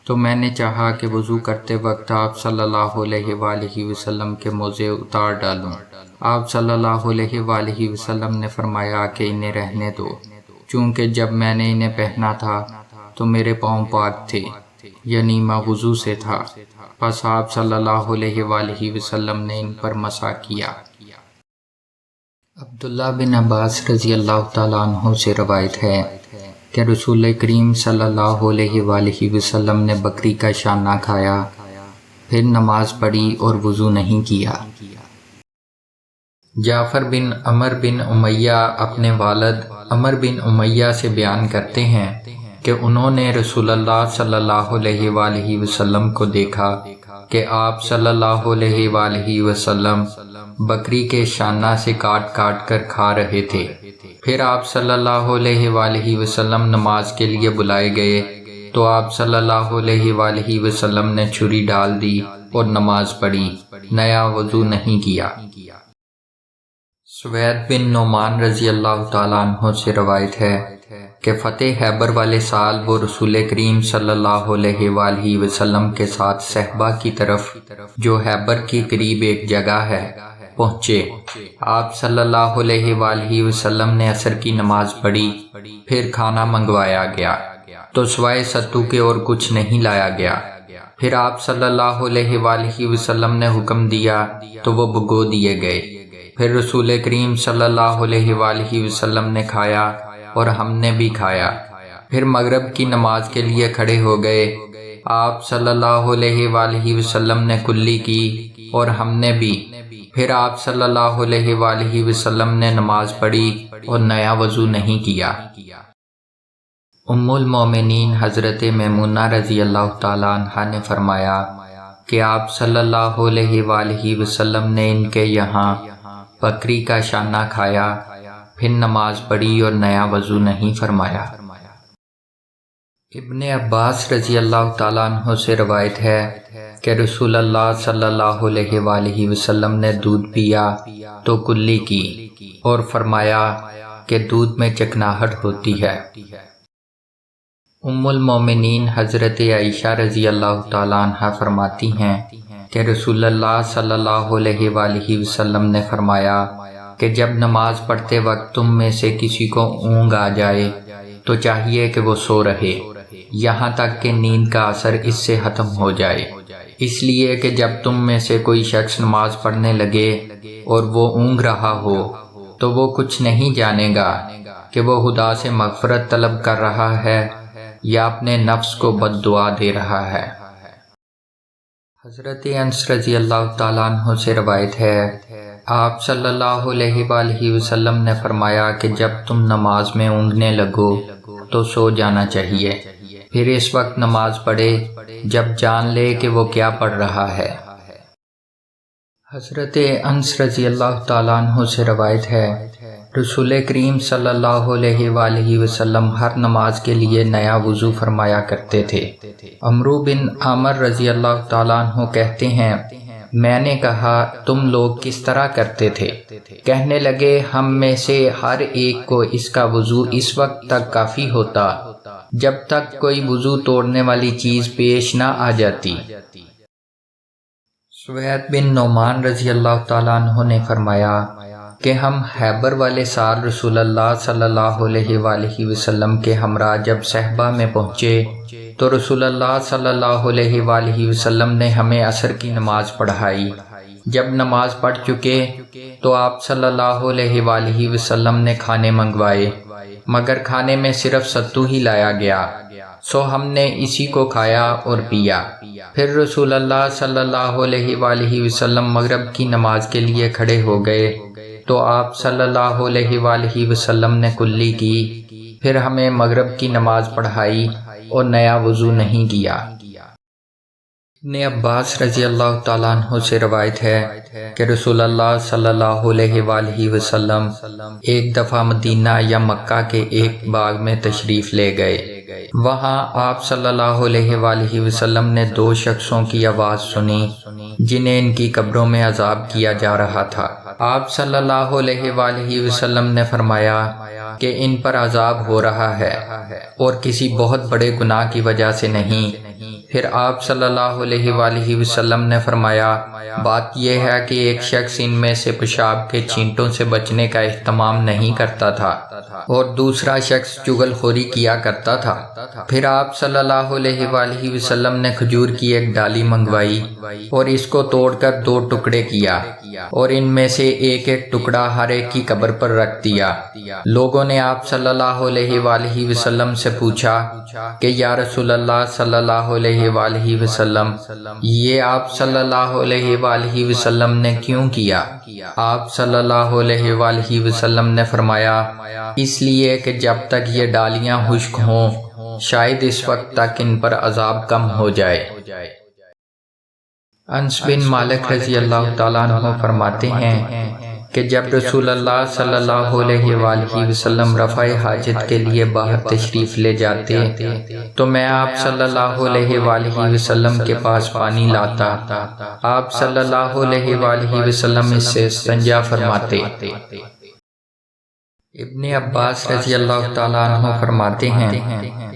تو میں نے چاہا کہ وضو کرتے وقت آپ صلی اللہ علیہ وآلہ وسلم کے موزے اتار ڈالوں۔ آپ صلی اللہ علیہ وآلہ وسلم نے فرمایا کہ انہیں رہنے دو، چونکہ جب میں نے انہیں پہنا تھا تو میرے پاؤں پاک تھے، یعنی میں وضو سے تھا۔ پس آپ صلی اللہ علیہ وآلہ وسلم نے ان پر مسح کیا۔ عبداللہ بن عباس رضی اللہ تعالیٰ عنہ سے روایت ہے کہ رسول کریم صلی اللہ علیہ وآلہ وسلم نے بکری کا شانہ کھایا، پھر نماز پڑھی اور وضو نہیں کیا۔ جعفر بن عمر بن امیہ اپنے والد عمر بن امیہ سے بیان کرتے ہیں کہ انہوں نے رسول اللہ صلی اللہ علیہ وآلہ وسلم کو دیکھا کہ آپ صلی اللہ علیہ وآلہ وسلم بکری کے شانہ سے کاٹ کاٹ کر کھا رہے تھے۔ پھر آپ صلی اللہ علیہ وآلہ وسلم نماز کے لیے بلائے گئے تو آپ صلی اللہ علیہ وآلہ وسلم نے چھری ڈال دی اور نماز پڑھی، نیا وضو نہیں کیا۔ سوید بن نعمان رضی اللہ تعالیٰ عنہ سے روایت ہے کہ فتح خیبر والے سال وہ رسول کریم صلی اللہ علیہ وآلہ وسلم کے ساتھ صحبہ کی طرف جو خیبر کے قریب ایک جگہ ہے پہنچے۔ آپ صلی اللہ علیہ وآلہ وسلم نے عصر کی نماز پڑھی، پھر کھانا منگوایا گیا تو سوائے ستو کے اور کچھ نہیں لایا گیا۔ پھر آپ صلی اللہ علیہ وآلہ وسلم نے حکم دیا تو وہ بھگو دیے گئے۔ پھر رسول کریم صلی اللہ علیہ وآلہ وسلم نے کھایا اور ہم نے بھی کھایا۔ پھر مغرب کی نماز کے لیے کھڑے ہو گئے۔ آپ صلی اللہ علیہ وآلہ وسلم نے کلی کی اور ہم نے بھی۔ پھر آپ صلی اللہ علیہ وآلہ وسلم نے نماز پڑھی اور نیا وضو نہیں کیا۔ ام المومنین حضرت میمونہ رضی اللہ تعالیٰ عنہا نے فرمایا کہ آپ صلی اللہ علیہ وآلہ وسلم نے ان کے یہاں بکری کا شانہ کھایا، پھر نماز پڑھی اور نیا وضو نہیں فرمایا۔ ابن عباس رضی اللہ تعالیٰ عنہ سے روایت ہے کہ رسول اللہ صلی اللہ علیہ وآلہ وسلم نے دودھ پیا تو کلی کی اور فرمایا کہ دودھ میں چکناہٹ ہوتی ہے۔ ام المومنین حضرت عائشہ رضی اللہ تعالیٰ عنہ فرماتی ہیں کہ رسول اللہ صلی اللہ علیہ وآلہ وسلم نے فرمایا کہ جب نماز پڑھتے وقت تم میں سے کسی کو اونگ آ جائے تو چاہیے کہ وہ سو رہے یہاں تک کہ نیند کا اثر اس سے ختم ہو جائے، اس لیے کہ جب تم میں سے کوئی شخص نماز پڑھنے لگے اور وہ اونگ رہا ہو تو وہ کچھ نہیں جانے گا کہ وہ خدا سے مغفرت طلب کر رہا ہے یا اپنے نفس کو بد دعا دے رہا ہے۔ حضرت انس رضی اللہ تعالیٰ عنہ سے روایت ہے، آپ صلی اللہ علیہ وآلہ وسلم نے فرمایا کہ جب تم نماز میں اونگنے لگو تو سو جانا چاہیے، پھر اس وقت نماز پڑھے جب جان لے کہ وہ کیا پڑھ رہا ہے۔ حضرت انس رضی اللہ تعالیٰ عنہ سے روایت ہے، رسول کریم صلی اللہ علیہ وآلہ وسلم ہر نماز کے لیے نیا وضو فرمایا کرتے تھے۔ عمرو بن عامر رضی اللہ تعالیٰ عنہ کہتے ہیں، میں نے کہا تم لوگ کس طرح کرتے تھے؟ کہنے لگے ہم میں سے ہر ایک کو اس کا وضو اس وقت تک کافی ہوتا جب تک کوئی وضو توڑنے والی چیز پیش نہ آ جاتی۔ سوید بن نعمان رضی اللہ تعالیٰ عنہ نے فرمایا کہ ہم خیبر والے سال رسول اللہ صلی اللہ علیہ وآلہ وسلم کے ہمراہ جب صحبہ میں پہنچے تو رسول اللہ صلی اللہ علیہ وآلہ وسلم نے ہمیں عصر کی نماز پڑھائی۔ جب نماز پڑھ چکے تو آپ صلی اللہ علیہ وآلہ وسلم نے کھانے منگوائے، مگر کھانے میں صرف ستو ہی لایا گیا، سو ہم نے اسی کو کھایا اور پیا۔ پھر رسول اللہ صلی اللہ علیہ وآلہ وسلم مغرب کی نماز کے لیے کھڑے ہو گئے تو آپ صلی اللہ علیہ وآلہ وسلم نے کلی کی، پھر ہمیں مغرب کی نماز پڑھائی اور نیا وضو نہیں کیا۔ ابن عباس رضی اللہ تعالیٰ عنہ سے روایت ہے کہ رسول اللہ صلی اللہ علیہ وآلہ وسلم ایک دفعہ مدینہ یا مکہ کے ایک باغ میں تشریف لے گئے۔ وہاں آپ صلی اللہ علیہ وآلہ وسلم نے دو شخصوں کی آواز سنی جنہیں ان کی قبروں میں عذاب کیا جا رہا تھا۔ آپ صلی اللہ علیہ وآلہ وسلم نے فرمایا کہ ان پر عذاب ہو رہا ہے اور کسی بہت بڑے گناہ کی وجہ سے نہیں۔ پھر آپ صلی اللہ علیہ وآلہ وسلم نے فرمایا، بات یہ ہے کہ ایک شخص ان میں سے پیشاب کے چھینٹوں سے بچنے کا اہتمام نہیں کرتا تھا اور دوسرا شخص چغل خوری کیا کرتا تھا۔ پھر آپ صلی اللہ علیہ وآلہ وسلم نے کھجور کی ایک ڈالی منگوائی اور اس کو توڑ کر دو ٹکڑے کیا اور ان میں سے ایک ایک ٹکڑا ہر ایک کی قبر پر رکھ دیا۔ لوگوں نے آپ صلی اللہ علیہ وآلہ وسلم سے پوچھا کہ یا رسول اللہ صلی اللہ علیہ وآلہ وسلم، یہ آپ صلی اللہ علیہ وآلہ وسلم نے کیوں کیا؟ آپ صلی اللہ علیہ وآلہ وسلم نے فرمایا، اس لیے کہ جب تک یہ ڈالیاں خشک ہوں شاید اس وقت تک ان پر عذاب کم ہو جائے۔ انس بن مالک رضی اللہ تعالیٰ عنہ فرماتے ہیں کہ جب رسول اللہ صلی اللہ علیہ وآلہ وسلم رفع حاجت کے لیے باہر تشریف لے جاتے تو میں آپ صلی اللہ علیہ وآلہ وسلم کے پاس پانی لاتا، آپ صلی اللہ علیہ وآلہ وسلم اس سے استنجا فرماتے۔ ابن عباس رضی اللہ تعالیٰ عنہ فرماتے ہیں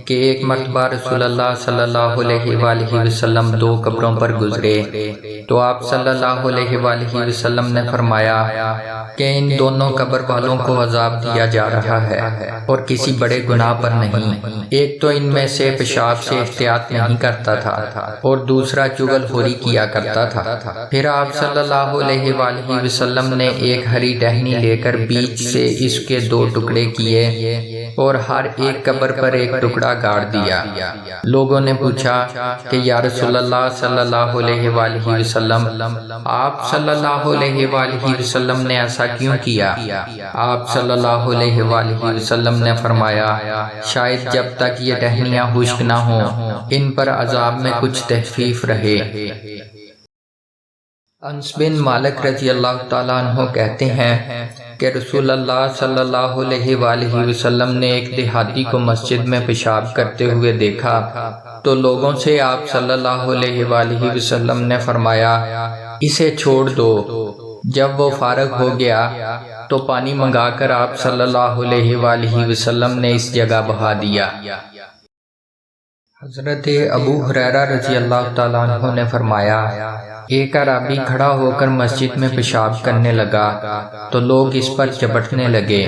کہ ایک مرتبہ رسول اللہ صلی اللہ علیہ وآلہ وسلم دو قبروں پر گزرے تو آپ صلی اللہ علیہ وآلہ وسلم نے فرمایا کہ ان دونوں قبر والوں کو عذاب دیا جا رہا ہے اور کسی بڑے گناہ پر نہیں۔ ایک تو ان میں سے پیشاب سے احتیاط نہیں کرتا تھا اور دوسرا چغل خوری کیا کرتا تھا۔ پھر آپ صلی اللہ علیہ وآلہ وسلم نے ایک ہری ٹہنی لے کر بیچ سے اس کے دو ٹکڑے کیے اور ہر ایک قبر پر ایک ٹکڑا گاڑ دیا۔ لوگوں نے پوچھا کہ یا رسول اللہ صلی اللہ علیہ وآلہ وسلم، آپ صلی اللہ علیہ وآلہ وسلم نے ایسا کیوں کیا؟ آپ صلی اللہ علیہ وآلہ وسلم نے فرمایا، شاید جب تک یہ ٹہنیاں خشک نہ ہوں ان پر عذاب میں کچھ تخفیف رہے۔ انس بن مالک رضی اللہ تعالیٰ عنہ کہتے ہیں کہ رسول اللہ صلی اللہ علیہ وآلہ وسلم نے ایک دیہاتی کو مسجد میں پیشاب کرتے ہوئے دیکھا تو لوگوں سے آپ صلی اللہ علیہ وآلہ وسلم نے فرمایا، اسے چھوڑ دو۔ جب وہ فارغ ہو گیا تو پانی منگا کر آپ صلی اللہ علیہ وآلہ وسلم نے اس جگہ بہا دیا۔ حضرت ابو ہریرہ رضی اللہ تعالیٰ عنہ نے فرمایا، ایک اعرابی کھڑا ہو کر مسجد میں پیشاب کرنے لگا تو لوگ اس پر چپٹنے لگے۔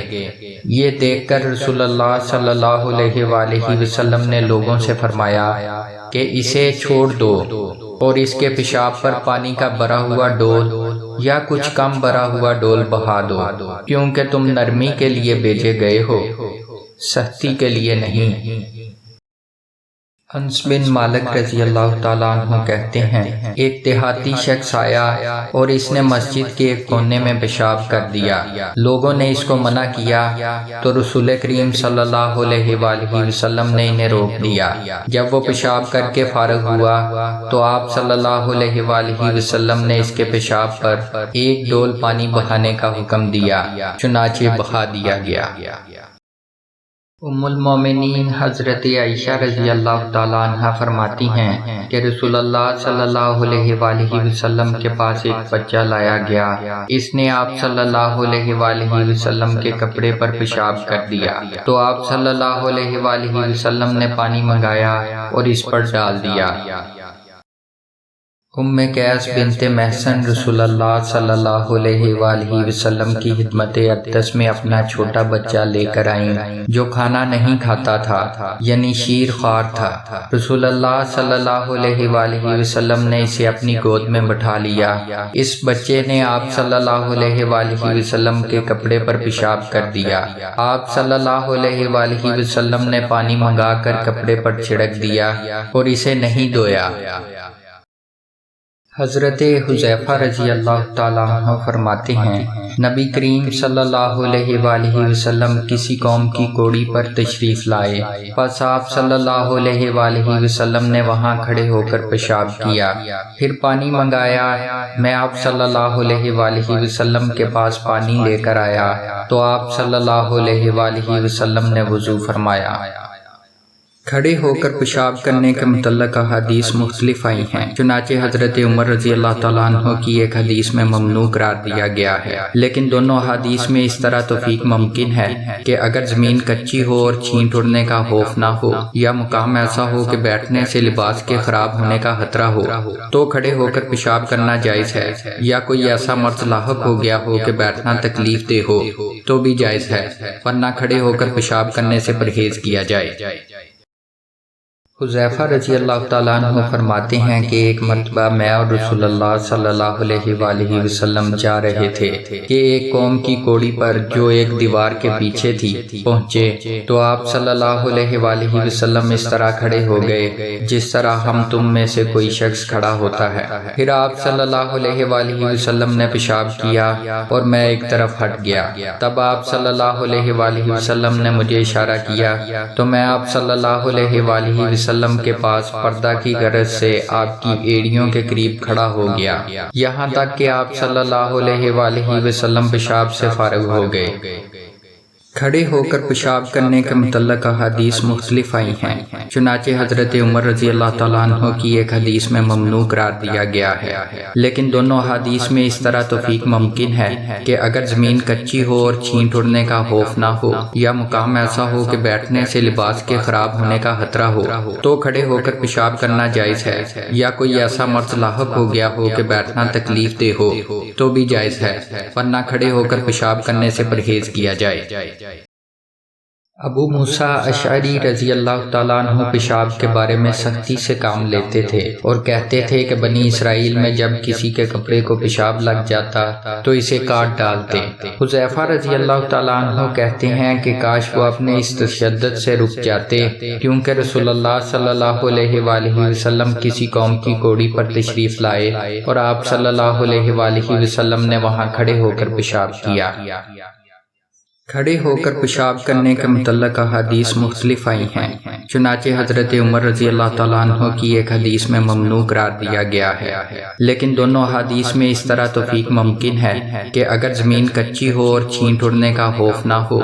یہ دیکھ کر رسول اللہ صلی اللہ علیہ وآلہ وسلم نے لوگوں سے فرمایا کہ اسے چھوڑ دو اور اس کے پیشاب پر پانی کا بھرا ہوا ڈول یا کچھ کم بھرا ہوا ڈول بہا دو، کیونکہ تم نرمی کے لیے بھیجے گئے ہو، سختی کے لیے نہیں۔ انس بن مالک رضی اللہ تعالیٰ عنہ کہتے ہیں، ایک دیہاتی شخص آیا اور اس نے مسجد کے ایک کونے میں پیشاب کر دیا۔ لوگوں نے اس کو منع کیا تو رسول کریم صلی اللہ علیہ وآلہ وسلم نے انہیں روک دیا۔ جب وہ پیشاب کر کے فارغ ہوا تو آپ صلی اللہ علیہ وآلہ وسلم نے اس کے پیشاب پر ایک ڈول پانی بہانے کا حکم دیا، چنانچہ بہا دیا گیا۔ ام المومنین حضرت عائشہ رضی اللہ تعالیٰ عنہ فرماتی ہیں کہ رسول اللہ صلی اللہ علیہ وآلہ وسلم کے پاس ایک بچہ لایا گیا، اس نے آپ صلی اللہ علیہ وآلہ وسلم کے کپڑے پر پیشاب کر دیا تو آپ صلی اللہ علیہ وآلہ وسلم نے پانی منگایا اور اس پر ڈال دیا۔ ام قیس بنت محسن رسول اللہ صلی اللہ علیہ وآلہ وسلم کی خدمت اقدس میں اپنا چھوٹا بچہ لے کر آئیں جو کھانا نہیں کھاتا تھا، یعنی شیر خوار تھا۔ رسول اللہ صلی اللہ علیہ وآلہ وسلم نے اسے اپنی گود میں بٹھا لیا۔ اس بچے نے آپ صلی اللہ علیہ وآلہ وسلم کے کپڑے پر پیشاب کر دیا۔ آپ صلی اللہ علیہ وآلہ وسلم نے پانی منگا کر کپڑے پر چھڑک دیا اور اسے نہیں دھویا۔ حضرت حذیفہ رضی اللہ تعالیٰ عنہ فرماتے ہیں، نبی کریم صلی اللہ علیہ وآلہ وسلم کسی قوم کی کوڑی پر تشریف لائے، پس آپ صلی اللہ علیہ وآلہ وسلم نے وہاں کھڑے ہو کر پیشاب کیا، پھر پانی منگایا۔ میں آپ صلی اللہ علیہ وآلہ وسلم کے پاس پانی لے کر آیا تو آپ صلی اللہ علیہ وآلہ وسلم نے وضو فرمایا۔ کھڑے ہو کر پیشاب کرنے کے متعلق احادیث مختلف آئی ہیں، چنانچہ حضرت عمر رضی اللہ تعالیٰ عنہ کی ایک حدیث میں ممنوع قرار دیا گیا ہے، لیکن دونوں احادیث میں اس طرح توفیق ممکن ہے کہ اگر زمین کچی ہو اور چھینٹ اڑنے کا خوف نہ ہو یا مقام ایسا ہو کہ بیٹھنے سے لباس کے خراب ہونے کا خطرہ ہو تو کھڑے ہو کر پیشاب کرنا جائز ہے، یا کوئی ایسا مرض لاحق ہو گیا ہو کہ بیٹھنا تکلیف دہ ہو تو بھی جائز ہے، ورنہ کھڑے ہو کر پیشاب کرنے سے پرہیز کیا جائے۔ حذیفہ رضی اللہ تعالیٰ عنہ فرماتے ہیں کہ ایک مرتبہ میں اور رسول اللہ صلی اللہ علیہ وآلہ وسلم جا رہے تھے کہ ایک قوم کی کوڑی پر جو ایک دیوار کے پیچھے تھی پہنچے تو آپ صلی اللہ علیہ وآلہ وسلم اس طرح کھڑے ہو گئے جس طرح ہم تم میں سے کوئی شخص کھڑا ہوتا ہے۔ پھر آپ صلی اللہ علیہ وآلہ وسلم نے پیشاب کیا اور میں ایک طرف ہٹ گیا، تب آپ صلی اللہ علیہ وآلہ وسلم نے مجھے اشارہ کیا تو میں آپ صلی اللہ علیہ وآلہ وسلم کے پاس پردہ کی غرض سے آپ کی ایڑیوں کے قریب کھڑا ہو گیا، یہاں تک کہ آپ صلی اللہ علیہ وآلہ وسلم پیشاب سے فارغ ہو گئے۔ کھڑے ہو کر پیشاب کرنے کے متعلق احادیث مختلف آئی ہیں، چنانچہ حضرت عمر رضی اللہ تعالیٰ عنہ کی ایک حدیث میں ممنوع قرار دیا گیا ہے، لیکن دونوں احادیث میں اس طرح توفیق ممکن ہے کہ اگر زمین کچی ہو اور چھینٹ اڑنے کا خوف نہ ہو یا مقام ایسا ہو کہ بیٹھنے سے لباس کے خراب ہونے کا خطرہ ہو تو کھڑے ہو کر پیشاب کرنا جائز ہے، یا کوئی ایسا مرض لاحق ہو گیا ہو کہ بیٹھنا تکلیف دہ ہو تو بھی جائز ہے، ورنہ کھڑے ہو کر پیشاب کرنے سے پرہیز کیا جائے۔ ابو موسیٰ اشعری رضی اللہ تعالیٰ عنہ پیشاب کے بارے میں سختی سے کام لیتے تھے اور کہتے تھے کہ بنی اسرائیل میں جب کسی کے کپڑے کو پیشاب لگ جاتا تو اسے کاٹ ڈالتے۔ حذیفہ رضی اللہ تعالیٰ عنہ کہتے ہیں کہ کاش وہ اپنے اس تشدد سے رک جاتے، کیونکہ رسول اللہ صلی اللہ علیہ وآلہ وسلم کسی قوم کی کوڑی پر تشریف لائے اور آپ صلی اللہ علیہ وآلہ وسلم نے وہاں کھڑے ہو کر پیشاب کیا۔ کھڑے ہو کر پیشاب کرنے کے متعلق احادیث مختلف آئی ہیں، چنانچہ حضرت عمر رضی اللہ تعالیٰ عنہ کی ایک حدیث میں ممنوع قرار دیا گیا ہے، لیکن دونوں احادیث میں اس طرح توفیق ممکن ہے کہ اگر زمین کچی ہو اور چھینٹ اڑنے کا خوف نہ ہو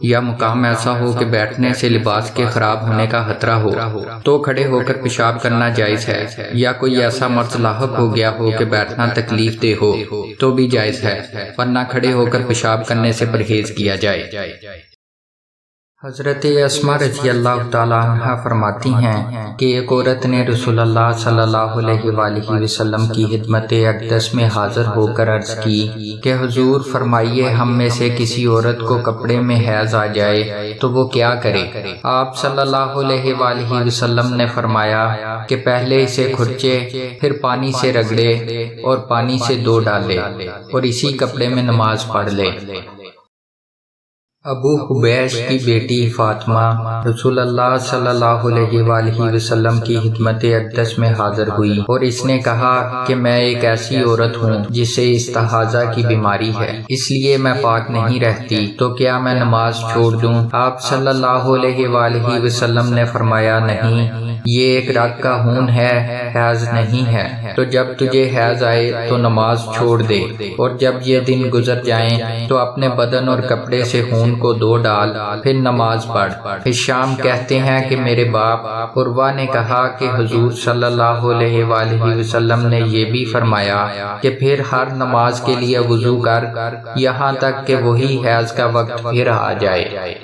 یا مقام ایسا ہو کہ بیٹھنے سے لباس کے خراب ہونے کا خطرہ ہو تو کھڑے ہو کر پیشاب کرنا جائز ہے، یا کوئی ایسا مرض لاحق ہو گیا ہو کہ بیٹھنا تکلیف دہ ہو تو بھی جائز ہے، ورنہ کھڑے ہو کر پیشاب کرنے سے پرہیز کیا جائے۔ حضرت اسماء رضی اللہ تعالیٰ عنہ فرماتی ہیں کہ ایک عورت نے رسول اللہ صلی اللہ علیہ وآلہ وسلم کی خدمت اقدس میں حاضر ہو کر عرض کی کہ حضور فرمائیے ہم میں سے کسی عورت کو کپڑے میں حیض آ جائے تو وہ کیا کرے؟ آپ صلی اللہ علیہ وآلہ وسلم نے فرمایا کہ پہلے اسے کھرچے، پھر پانی سے رگڑے اور پانی سے دھو ڈالے اور اسی کپڑے میں نماز پڑھ لے۔ ابو حبیش کی بیٹی فاطمہ رسول اللہ صلی اللہ علیہ وآلہ وسلم کی خدمت اقدس میں حاضر ہوئی اور اس نے کہا کہ میں ایک ایسی عورت ہوں جسے استحاضہ کی بیماری ہے، اس لیے میں پاک نہیں رہتی، تو کیا میں نماز چھوڑ دوں؟ آپ صلی اللہ علیہ وآلہ وسلم نے فرمایا نہیں، یہ ایک رگ کا خون ہے، حیض نہیں ہے، تو جب تجھے حیض آئے تو نماز چھوڑ دے، اور جب یہ دن گزر جائیں تو اپنے بدن اور کپڑے سے خون کو دھو ڈال، پھر نماز پڑھ۔ پھر شام کہتے ہیں کہ میرے باپ عروہ نے کہا کہ حضور صلی اللہ علیہ وآلہ وسلم نے یہ بھی فرمایا کہ پھر ہر نماز کے لیے وضو کر یہاں تک کہ وہی حیض کا وقت پھر آ جائے۔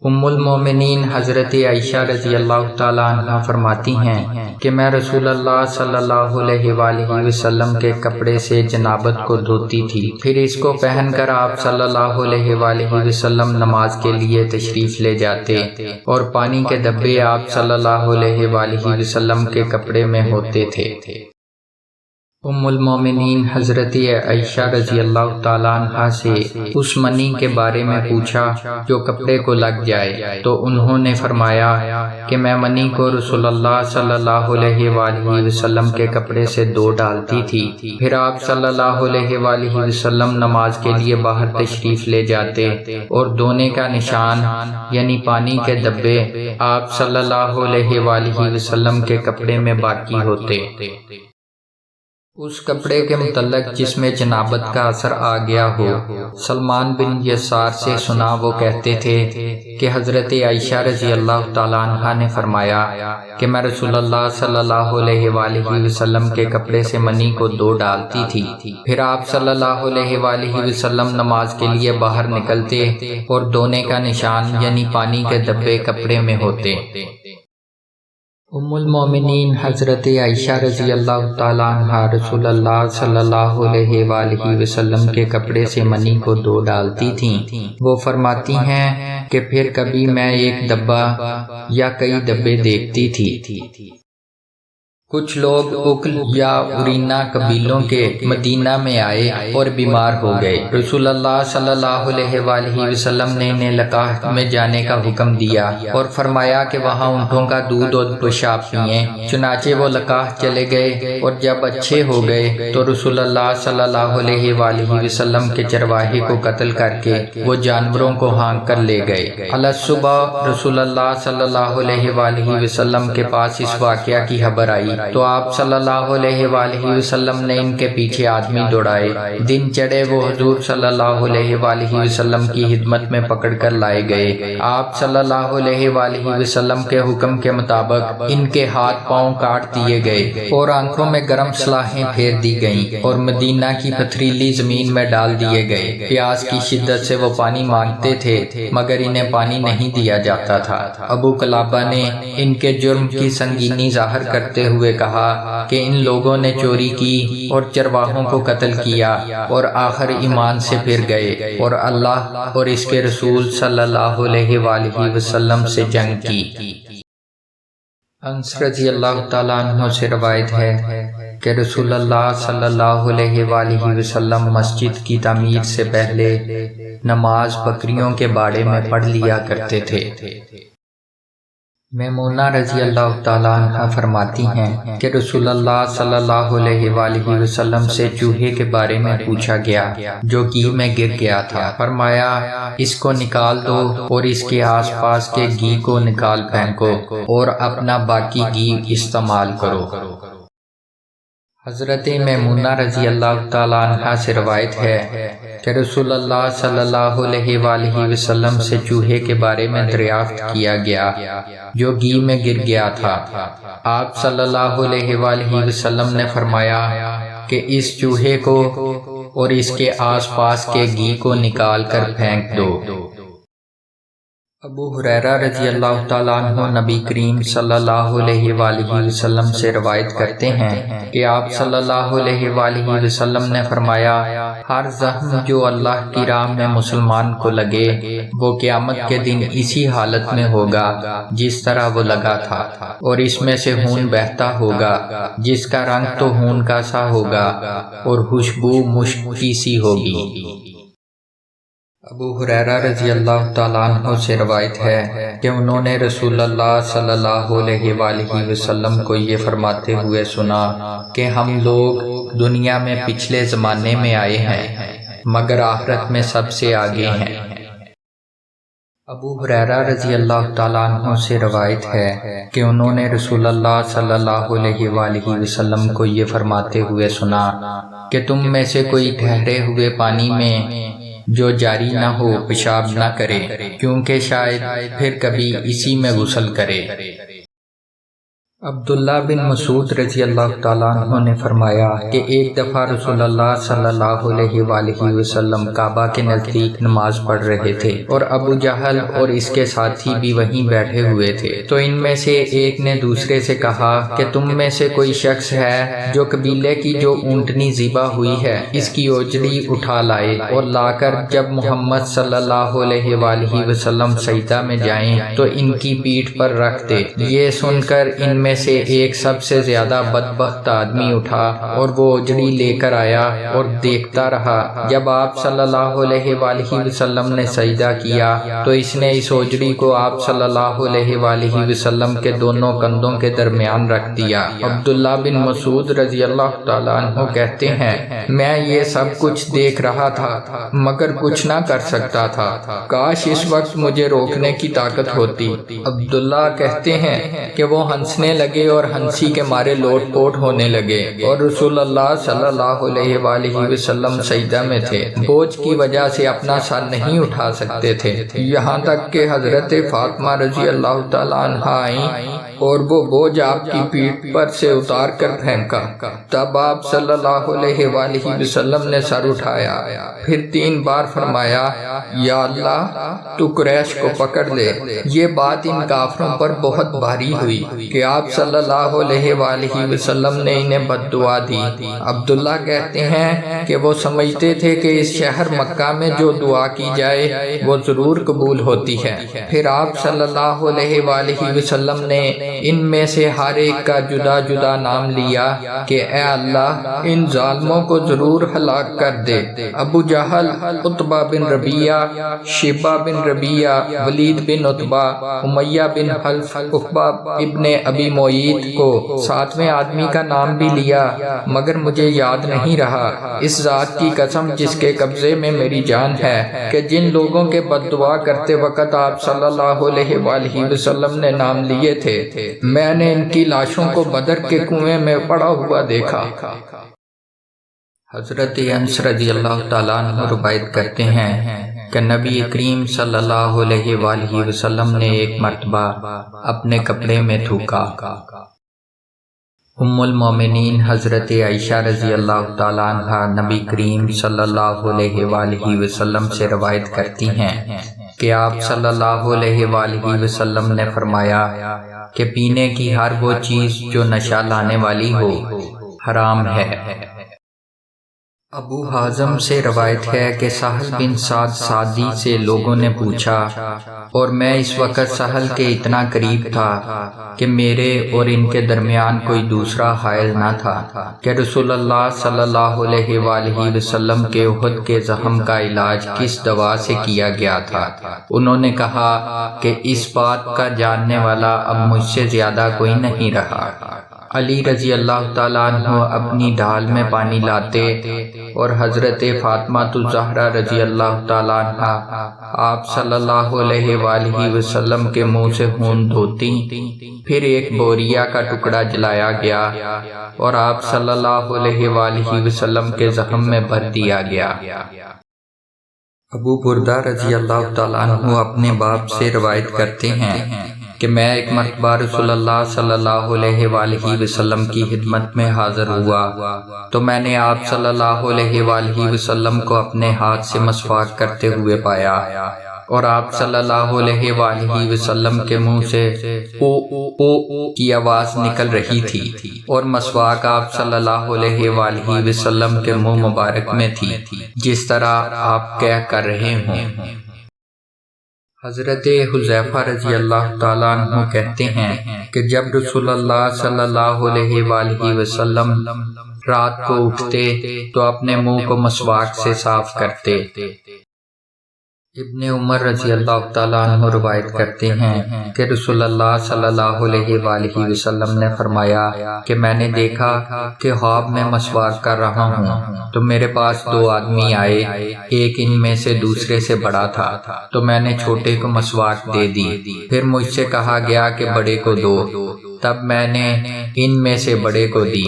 ام المومنین حضرت عائشہ رضی اللہ تعالیٰ عنہ فرماتی ہیں کہ میں رسول اللہ صلی اللہ علیہ وآلہ وسلم کے کپڑے سے جنابت کو دھوتی تھی، پھر اس کو پہن کر آپ صلی اللہ علیہ وآلہ وسلم نماز کے لیے تشریف لے جاتے اور پانی کے ڈبے آپ صلی اللہ علیہ وآلہ وسلم کے کپڑے میں ہوتے تھے۔ ام المومنین حضرت عائشہ رضی اللہ تعالیٰ عنہ سے اس منی کے بارے میں پوچھا جو کپڑے کو لگ جائے، تو انہوں نے فرمایا کہ میں منی کو رسول اللہ صلی اللہ علیہ وآلہ وسلم کے کپڑے سے دھو ڈالتی تھی، پھر آپ صلی اللہ علیہ وآلہ وسلم نماز کے لیے باہر تشریف لے جاتے اور دھونے کا نشان یعنی پانی کے دھبے آپ صلی اللہ علیہ وآلہ وسلم کے کپڑے میں باقی ہوتے۔ اس کپڑے کے متعلق جس میں جنابت کا اثر آ گیا ہو، سلمان بن یسار سے سنا، وہ کہتے تھے کہ حضرت عائشہ رضی اللہ تعالیٰ عنہ نے فرمایا کہ میں رسول اللہ صلی اللہ علیہ وآلہ وسلم کے کپڑے سے منی کو دھو ڈالتی تھی، پھر آپ صلی اللہ علیہ وآلہ وسلم نماز کے لیے باہر نکلتے اور دھونے کا نشان یعنی پانی کے دھبے کپڑے میں ہوتے۔ ام المومنین حضرت عائشہ رضی اللہ تعالیٰ عنہ رسول اللہ صلی اللہ علیہ وآلہ وسلم کے کپڑے سے منی کو دھو ڈالتی تھیں۔ وہ فرماتی ہیں کہ پھر کبھی میں ایک ڈبہ یا کئی ڈبے دیکھتی تھی۔ کچھ لوگ اکل یا اورینا قبیلوں کے مدینہ میں آئے اور بیمار ہو گئے۔ رسول اللہ صلی اللہ علیہ وآلہ وسلم نے انہیں لقاح میں جانے کا حکم دیا اور فرمایا کہ وہاں اونٹوں کا دودھ اور پیشاب پئیں۔ چنانچہ وہ لقاح چلے گئے اور جب اچھے ہو گئے تو رسول اللہ صلی اللہ علیہ وآلہ وسلم کے چرواہے کو قتل کر کے وہ جانوروں کو ہانک کر لے گئے۔ صبح رسول اللہ صلی اللہ علیہ وآلہ وسلم کے پاس اس واقعہ کی خبر آئی تو آپ صلی اللہ علیہ وآلہ وسلم نے ان کے پیچھے آدمی دوڑائے۔ دن چڑھے وہ حضور صلی اللہ علیہ وآلہ وسلم کی خدمت میں پکڑ کر لائے گئے۔ آپ صلی اللہ علیہ وآلہ وسلم کے حکم کے مطابق ان کے ہاتھ پاؤں کاٹ دیے گئے اور آنکھوں میں گرم سلاخیں پھیر دی گئیں اور مدینہ کی پتھریلی زمین میں ڈال دیے گئے۔ پیاس کی شدت سے وہ پانی مانگتے تھے مگر انہیں پانی نہیں دیا جاتا تھا۔ ابو قلابہ نے ان کے جرم کی سنگینی ظاہر کرتے ہوئے کہا کہ ان لوگوں نے چوری کی اور چرواہوں کو قتل کیا اور آخر ایمان سے پھر گئے اور اللہ اور اس کے رسول صلی اللہ علیہ وآلہ وسلم سے جنگ کی۔ انس رضی اللہ تعالیٰ عنہ سے روایت ہے کہ رسول اللہ صلی اللہ علیہ وآلہ وسلم مسجد کی تعمیر سے پہلے نماز بکریوں کے باڑے میں پڑھ لیا کرتے تھے۔ میمونہ رضی اللہ تعالیٰ عنہ فرماتی ہیں کہ رسول اللہ صلی اللہ علیہ وآلہ وسلم سے چوہے کے بارے میں پوچھا گیا جو گھی میں گر گیا تھا۔ فرمایا اس کو نکال دو اور اس کے آس پاس کے گھی کو نکال پھینکو اور اپنا باقی گھی استعمال کرو۔ حضرت میمونہ رضی اللہ تعالیٰ عنہ سے روایت ہے کہ رسول اللہ صلی اللہ علیہ وآلہ وسلم سے چوہے کے بارے میں دریافت کیا گیا جو گھی میں گر گیا تھا۔ آپ صلی اللہ علیہ وآلہ وسلم نے فرمایا کہ اس چوہے کو اور اس کے آس پاس کے گھی کو نکال کر پھینک دو۔ ابو ہریرہ رضی اللہ تعالیٰ عنہ نبی کریم صلی اللہ علیہ وآلہ وسلم سے روایت کرتے ہیں کہ آپ صلی اللہ علیہ وآلہ وسلم نے فرمایا، ہر زخم جو اللہ کی راہ میں مسلمان کو لگے وہ قیامت کے دن اسی حالت میں ہوگا جس طرح وہ لگا تھا، اور اس میں سے خون بہتا ہوگا جس کا رنگ تو خون کا سا ہوگا اور خوشبو مشک کی سی ہوگی۔ ابو ہریرہ رضی اللہ تعالیٰ عنہ سے روایت ہے کہ انہوں نے رسول اللہ صلی اللہ علیہ وآلہ وسلم کو یہ فرماتے ہوئے سنا کہ ہم لوگ دنیا میں پچھلے زمانے میں آئے ہیں مگر آخرت میں سب سے آگے ہیں۔ ابو ہریرہ رضی اللہ تعالیٰ عنہ سے روایت ہے کہ انہوں نے رسول اللہ صلی اللہ علیہ وآلہ وسلم کو یہ فرماتے ہوئے سنا کہ تم میں سے کوئی ٹھہرے ہوئے پانی میں جو جاری نہ ہو پیشاب نہ کرے، کیونکہ شاید پھر کبھی اسی میں غسل کرے۔ عبداللہ بن مسعود رضی اللہ تعالیٰ عنہ نے فرمایا کہ ایک دفعہ رسول اللہ صلی اللہ علیہ وآلہ وسلم کعبہ کے نزدیک نماز پڑھ رہے تھے اور ابو جہل اور اس کے ساتھی بھی وہیں بیٹھے ہوئے تھے، تو ان میں سے ایک نے دوسرے سے کہا کہ تم میں سے کوئی شخص ہے جو قبیلے کی جو اونٹنی ذبح ہوئی ہے اس کی اوجڑی اٹھا لائے اور لا کر جب محمد صلی اللہ علیہ وآلہ وسلم سجدہ میں جائیں تو ان کی پیٹھ پر رکھ دے۔ یہ سن کر ان میں سے ایک سب سے زیادہ بدبخت آدمی اٹھا اور وہ اوجڑی لے کر آیا اور دیکھتا رہا۔ جب آپ صلی اللہ علیہ وآلہ وسلم نے سجدہ کیا تو اس نے اس اوجڑی کو آپ صلی اللہ علیہ وآلہ وسلم کے دونوں کندھوں کے درمیان رکھ دیا۔ عبداللہ بن مسعود رضی اللہ تعالیٰ عنہ کہتے ہیں، میں یہ سب کچھ دیکھ رہا تھا مگر کچھ نہ کر سکتا تھا، کاش اس وقت مجھے روکنے کی طاقت ہوتی۔ عبداللہ کہتے ہیں کہ وہ ہنسنے لگے اور ہنسی کے مارے لوٹ پوٹ ہونے لگے، اور رسول اللہ صلی اللہ علیہ وآلہ وسلم سجدہ میں تھے، بوجھ کی وجہ سے اپنا سر نہیں اٹھا سکتے تھے، یہاں تک کہ حضرت فاطمہ رضی اللہ تعالیٰ عنہ آئیں اور وہ بوجھ آپ کی پیٹھ پر سے اتار کر پھینکا۔ تب آپ صلی اللہ علیہ وآلہ وسلم نے سر اٹھایا، پھر 3 بار فرمایا، یا اللہ تو قریش کو پکڑ لے۔ یہ بات ان کافروں پر بہت بھاری ہوئی کہ آپ صلی اللہ علیہ وآلہ وسلم نے انہیں بد دعا دی۔ عبداللہ کہتے ہیں کہ وہ سمجھتے تھے کہ اس شہر مکہ میں جو دعا کی جائے وہ ضرور قبول ہوتی ہے۔ پھر آپ صلی اللہ علیہ وآلہ وسلم نے ان میں سے ہر ایک کا جدا جدا نام لیا کہ اے اللہ ان ظالموں کو ضرور ہلاک کر دے۔ ابو جہل، عتبہ بن ربیعہ، شیبہ بن ربیعہ، ولید بن عتبہ، امیہ بن حلف، عقبہ ابن ابی معیط کو 7ویں آدمی کا نام بھی لیا مگر مجھے یاد نہیں رہا۔ اس ذات کی قسم جس کے قبضے میں میری جان ہے کہ جن لوگوں کے بد دعا کرتے وقت آپ صلی اللہ علیہ وآلہ وسلم نے نام لیے تھے، میں نے ان کی لاشوں کو بدر کے کنویں میں پڑا ہوا دیکھا۔ حضرت انس رضی اللہ تعالیٰ عنہ روایت کرتے ہیں کہ نبی کریم صلی اللہ علیہ وآلہ وسلم نے ایک مرتبہ اپنے کپڑے میں تھوکا۔ ام المومنین حضرت عائشہ رضی اللہ تعالیٰ عنہ نبی کریم صلی اللہ علیہ وآلہ وسلم سے روایت کرتی ہیں کہ آپ صلی اللہ علیہ وآلہ وسلم نے فرمایا کہ پینے کی ہر وہ چیز جو نشہ لانے والی ہو حرام ہے۔ ابو حازم سے روایت ہے کہ سہل بن سعد سعدی سے لوگوں نے پوچھا اور میں اس وقت سہل کے اتنا قریب تھا کہ میرے اور ان کے درمیان کوئی دوسرا حائل نہ تھا کہ رسول اللہ صلی اللہ علیہ وآلہ وسلم کے احد کے زخم کا علاج کس دوا سے کیا گیا تھا۔ انہوں نے کہا کہ اس بات کا جاننے والا اب مجھ سے زیادہ کوئی نہیں رہا۔ علی رضی اللہ تعالیٰ عنہ اپنی ڈھال میں پانی لاتے اور حضرت فاطمہ الزہرا رضی اللہ تعالیٰ عنہ آپ صلی اللہ علیہ وآلہ وسلم کے منہ سے خون دھوتی، پھر ایک بوریا کا ٹکڑا جلایا گیا اور آپ صلی اللہ علیہ وآلہ وسلم کے زخم میں بھر دیا گیا۔ ابو بردہ رضی اللہ تعالیٰ عنہ اپنے باپ سے روایت کرتے ہیں کہ میں ایک مرتبہ رسول اللہ صلی اللہ علیہ وآلہ وسلم کی خدمت میں حاضر ہوا تو میں نے آپ صلی اللہ علیہ وآلہ وسلم کو اپنے ہاتھ سے مسواک کرتے ہوئے پایا اور آپ صلی اللہ علیہ وآلہ وسلم کے منہ سے او او او کی آواز نکل رہی تھی اور مسواک آپ صلی اللہ علیہ وآلہ وسلم کے منہ مبارک میں تھی، جس طرح آپ کہہ کر رہے ہوں۔ حضرت حذیفہ رضی اللہ تعالیٰ عنہ کہتے ہیں کہ جب رسول اللہ صلی اللہ علیہ وآلہ وسلم رات کو اٹھتے تو اپنے منہ کو مسواک سے صاف کرتے۔ ابن عمر رضی اللہ تعالیٰ عنہ روایت کرتے ہیں کہ رسول اللہ صلی اللہ علیہ وآلہ وسلم نے فرمایا کہ میں نے دیکھا کہ خواب میں مسواک کر رہا ہوں تو میرے پاس دو آدمی آئے، ایک ان میں سے دوسرے سے بڑا تھا تو میں نے چھوٹے کو مسواک دے دی، پھر مجھ سے کہا گیا کہ بڑے کو دو، تب میں نے ان میں سے بڑے کو دی۔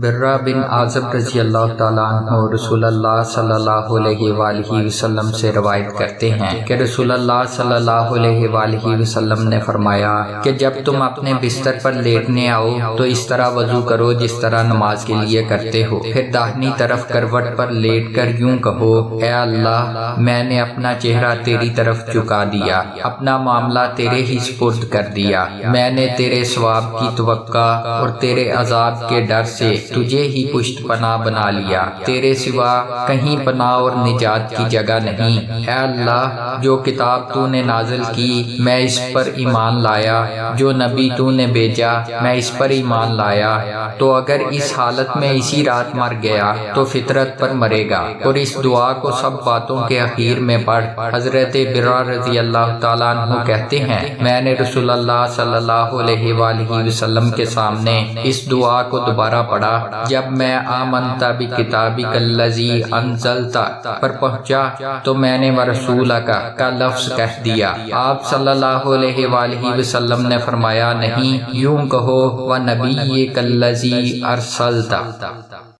برہ بن عازب رضی اللہ تعالیٰ عنہ رسول اللہ صلی اللہ علیہ وآلہ وسلم سے روایت کرتے ہیں کہ رسول اللہ صلی اللہ علیہ وآلہ وسلم نے فرمایا کہ جب تم اپنے بستر پر لیٹنے آؤ تو اس طرح وضو کرو جس طرح نماز کے لیے کرتے ہو، پھر داہنی طرف کروٹ پر لیٹ کر یوں کہو، اے اللہ میں نے اپنا چہرہ تیری طرف جھکا دیا، اپنا معاملہ تیرے ہی سپرد کر دیا، میں نے تیرے ثواب کی توقع اور تیرے عذاب کے ڈر سے تجھے ہی پشت پناہ بنا لیا، تیرے سوا کہیں پناہ اور نجات کی جگہ نہیں۔ اے اللہ جو کتاب تو نے نازل کی میں اس پر ایمان لایا، جو نبی تو نے بھیجا میں اس پر ایمان لایا، تو اگر اس حالت میں اسی رات مر گیا تو فطرت پر مرے گا، اور اس دعا کو سب باتوں کے اخیر میں پڑھ۔ حضرت برہ رضی اللہ تعالیٰ عنہ کہتے ہیں میں نے رسول اللہ صلی اللہ علیہ وآلہ وسلم کے سامنے اس دعا کو دوبارہ پڑھا جب میں آمنت بکتابک الذی انزلت پر پہنچا تو میں نے ورسولک کا لفظ کہہ دیا۔ آپ صلی اللہ علیہ وآلہ وسلم نے فرمایا نہیں، یوں کہو ونبیک الذی ارسلت۔